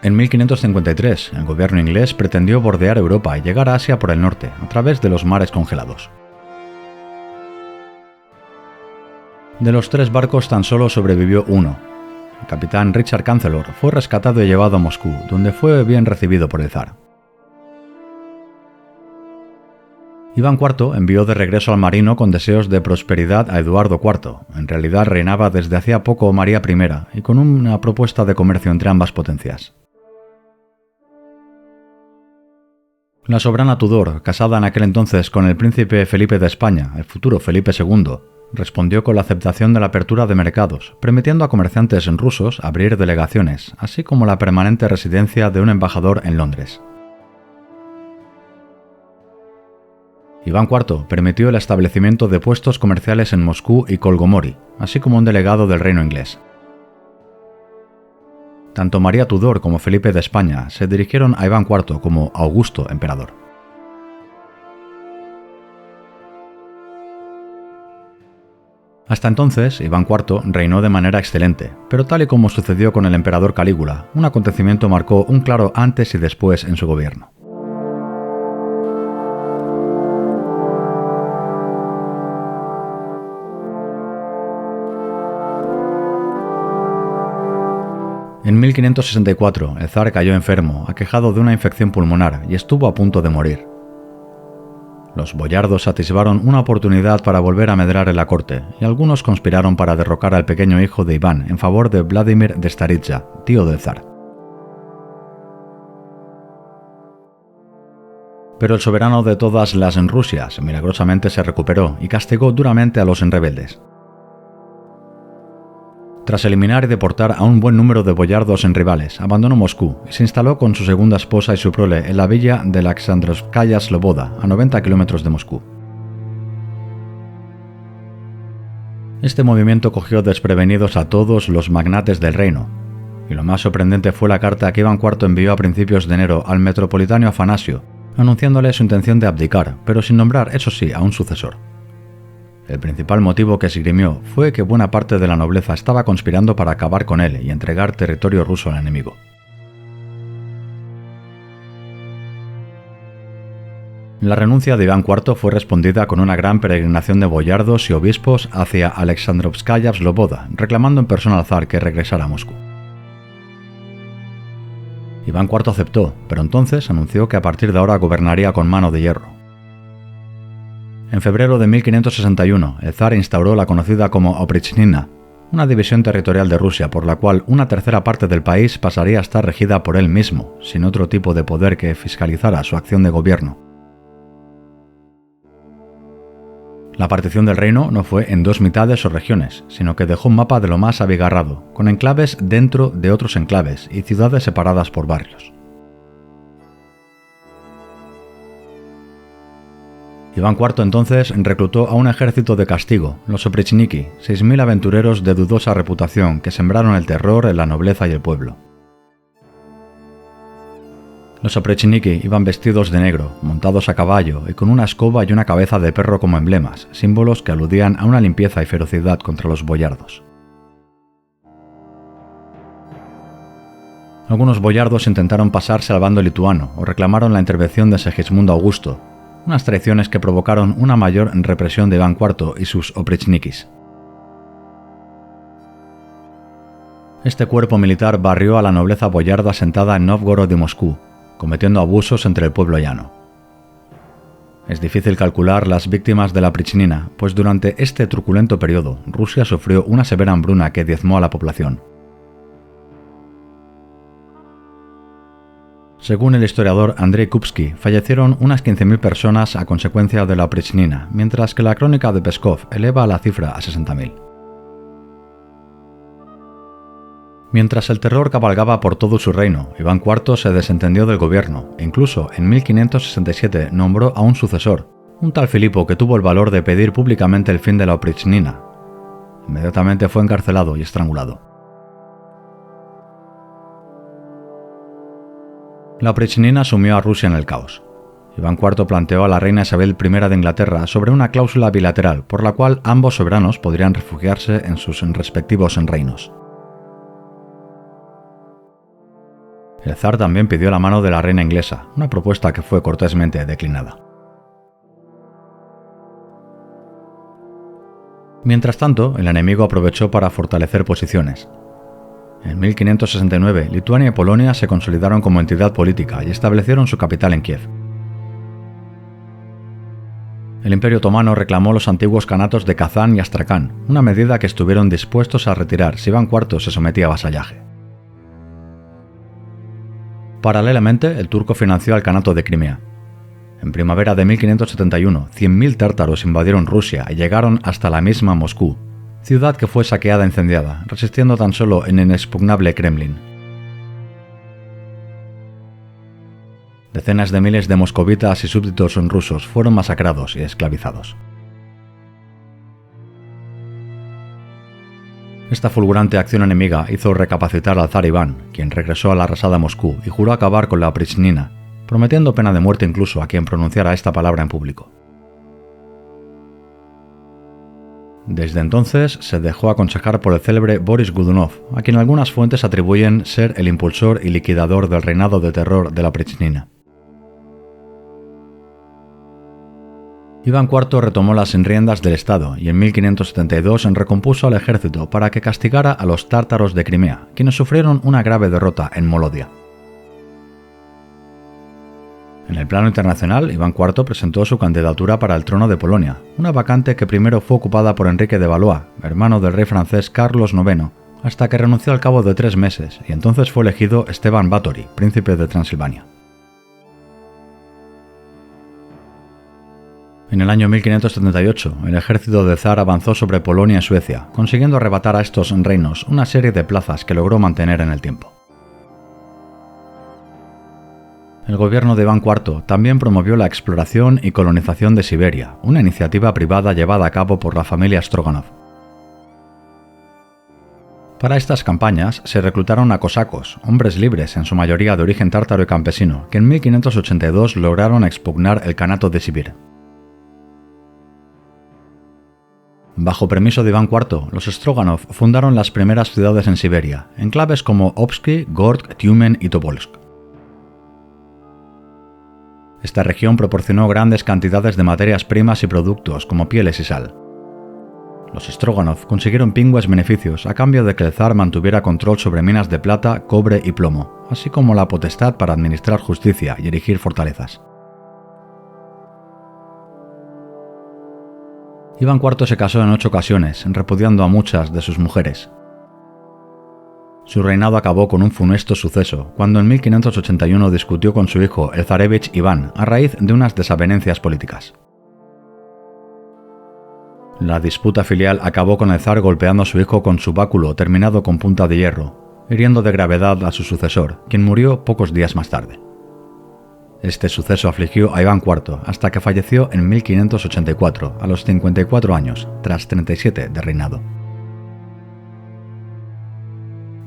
En 1553, el gobierno inglés pretendió bordear Europa y llegar a Asia por el norte, a través de los mares congelados. De los 3 barcos tan solo sobrevivió uno. El capitán Richard Chancellor fue rescatado y llevado a Moscú, donde fue bien recibido por el zar. Iván IV envió de regreso al marino con deseos de prosperidad a Eduardo IV. En realidad reinaba desde hacía poco María I y con una propuesta de comercio entre ambas potencias. La soberana Tudor, casada en aquel entonces con el príncipe Felipe de España, el futuro Felipe II, respondió con la aceptación de la apertura de mercados, permitiendo a comerciantes rusos abrir delegaciones, así como la permanente residencia de un embajador en Londres. Iván IV permitió el establecimiento de puestos comerciales en Moscú y Kolgomori, así como un delegado del reino inglés. Tanto María Tudor como Felipe de España se dirigieron a Iván IV como Augusto Emperador. Hasta entonces, Iván IV reinó de manera excelente, pero tal y como sucedió con el emperador Calígula, un acontecimiento marcó un claro antes y después en su gobierno. En 1564, el zar cayó enfermo, aquejado de una infección pulmonar, y estuvo a punto de morir. Los boyardos atisbaron una oportunidad para volver a medrar en la corte, y algunos conspiraron para derrocar al pequeño hijo de Iván en favor de Vladimir de Staritsa, tío del zar. Pero el soberano de todas las Rusias milagrosamente se recuperó y castigó duramente a los rebeldes. Tras eliminar y deportar a un buen número de boyardos en rivales, abandonó Moscú y se instaló con su segunda esposa y su prole en la villa de Alexandrovskaya Sloboda, a 90 kilómetros de Moscú. Este movimiento cogió desprevenidos a todos los magnates del reino, y lo más sorprendente fue la carta que Iván IV envió a principios de enero al metropolitano Afanasio, anunciándole su intención de abdicar, pero sin nombrar, eso sí, a un sucesor. El principal motivo que esgrimió fue que buena parte de la nobleza estaba conspirando para acabar con él y entregar territorio ruso al enemigo. La renuncia de Iván IV fue respondida con una gran peregrinación de boyardos y obispos hacia Alexandrovskaya Sloboda, reclamando en persona al zar que regresara a Moscú. Iván IV aceptó, pero entonces anunció que a partir de ahora gobernaría con mano de hierro. En febrero de 1561, el zar instauró la conocida como Oprichnina, una división territorial de Rusia por la cual una tercera parte del país pasaría a estar regida por él mismo, sin otro tipo de poder que fiscalizara su acción de gobierno. La partición del reino no fue en dos mitades o regiones, sino que dejó un mapa de lo más abigarrado, con enclaves dentro de otros enclaves y ciudades separadas por barrios. Iván IV entonces reclutó a un ejército de castigo, los Oprichniki, 6.000 aventureros de dudosa reputación que sembraron el terror en la nobleza y el pueblo. Los Oprichniki iban vestidos de negro, montados a caballo y con una escoba y una cabeza de perro como emblemas, símbolos que aludían a una limpieza y ferocidad contra los boyardos. Algunos boyardos intentaron pasarse al bando lituano o reclamaron la intervención de Segismundo Augusto, unas traiciones que provocaron una mayor represión de Iván IV y sus oprichnikis. Este cuerpo militar barrió a la nobleza boyarda asentada en Nóvgorod y Moscú, cometiendo abusos entre el pueblo llano. Es difícil calcular las víctimas de la Prichnina, pues durante este truculento periodo Rusia sufrió una severa hambruna que diezmó a la población. Según el historiador Andrei Kupsky, fallecieron unas 15.000 personas a consecuencia de la oprichnina, mientras que la crónica de Peskov eleva la cifra a 60.000. Mientras el terror cabalgaba por todo su reino, Iván IV se desentendió del gobierno e incluso en 1567 nombró a un sucesor, un tal Filipo que tuvo el valor de pedir públicamente el fin de la oprichnina. Inmediatamente fue encarcelado y estrangulado. La oprichnina sumió a Rusia en el caos. Iván IV planteó a la reina Isabel I de Inglaterra sobre una cláusula bilateral por la cual ambos soberanos podrían refugiarse en sus respectivos reinos. El zar también pidió la mano de la reina inglesa, una propuesta que fue cortésmente declinada. Mientras tanto, el enemigo aprovechó para fortalecer posiciones. En 1569, Lituania y Polonia se consolidaron como entidad política y establecieron su capital en Kiev. El Imperio Otomano reclamó los antiguos kanatos de Kazán y Astracán, una medida que estuvieron dispuestos a retirar si Iván IV se sometía a vasallaje. Paralelamente, el turco financió al Kanato de Crimea. En primavera de 1571, 100.000 tártaros invadieron Rusia y llegaron hasta la misma Moscú, ciudad que fue saqueada e incendiada, resistiendo tan solo en el inexpugnable Kremlin. Decenas de miles de moscovitas y súbditos rusos fueron masacrados y esclavizados. Esta fulgurante acción enemiga hizo recapacitar al zar Iván, quien regresó a la arrasada Moscú y juró acabar con la Oprichnina, prometiendo pena de muerte incluso a quien pronunciara esta palabra en público. Desde entonces se dejó aconsejar por el célebre Boris Godunov, a quien algunas fuentes atribuyen ser el impulsor y liquidador del reinado de terror de la Oprichnina. Iván IV retomó las riendas del Estado y en 1572 recompuso al ejército para que castigara a los tártaros de Crimea, quienes sufrieron una grave derrota en Molodia. En el plano internacional, Iván IV presentó su candidatura para el trono de Polonia, una vacante que primero fue ocupada por Enrique de Valois, hermano del rey francés Carlos IX, hasta que renunció al cabo de 3 meses y entonces fue elegido Esteban Báthory, príncipe de Transilvania. En el año 1578, el ejército del zar avanzó sobre Polonia y Suecia, consiguiendo arrebatar a estos reinos una serie de plazas que logró mantener en el tiempo. El gobierno de Iván IV también promovió la exploración y colonización de Siberia, una iniciativa privada llevada a cabo por la familia Stroganov. Para estas campañas se reclutaron a cosacos, hombres libres en su mayoría de origen tártaro y campesino, que en 1582 lograron expugnar el Kanato de Sibir. Bajo permiso de Iván IV, los Stroganov fundaron las primeras ciudades en Siberia, enclaves como Obsky, Gork, Tyumen y Tobolsk. Esta región proporcionó grandes cantidades de materias primas y productos como pieles y sal. Los Stroganov consiguieron pingües beneficios a cambio de que el zar mantuviera control sobre minas de plata, cobre y plomo, así como la potestad para administrar justicia y erigir fortalezas. Iván IV se casó en 8 ocasiones, repudiando a muchas de sus mujeres. Su reinado acabó con un funesto suceso, cuando en 1581 discutió con su hijo, el zarevich Iván, a raíz de unas desavenencias políticas. La disputa filial acabó con el zar golpeando a su hijo con su báculo terminado con punta de hierro, hiriendo de gravedad a su sucesor, quien murió pocos días más tarde. Este suceso afligió a Iván IV hasta que falleció en 1584, a los 54 años, tras 37 de reinado.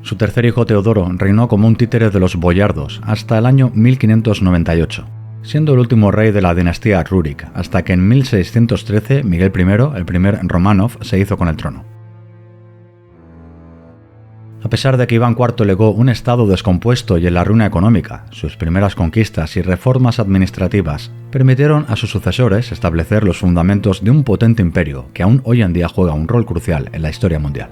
Su tercer hijo Teodoro reinó como un títere de los boyardos hasta el año 1598, siendo el último rey de la dinastía Rurik, hasta que en 1613 Miguel I, el primer Románov, se hizo con el trono. A pesar de que Iván IV legó un estado descompuesto y en la ruina económica, sus primeras conquistas y reformas administrativas permitieron a sus sucesores establecer los fundamentos de un potente imperio que aún hoy en día juega un rol crucial en la historia mundial.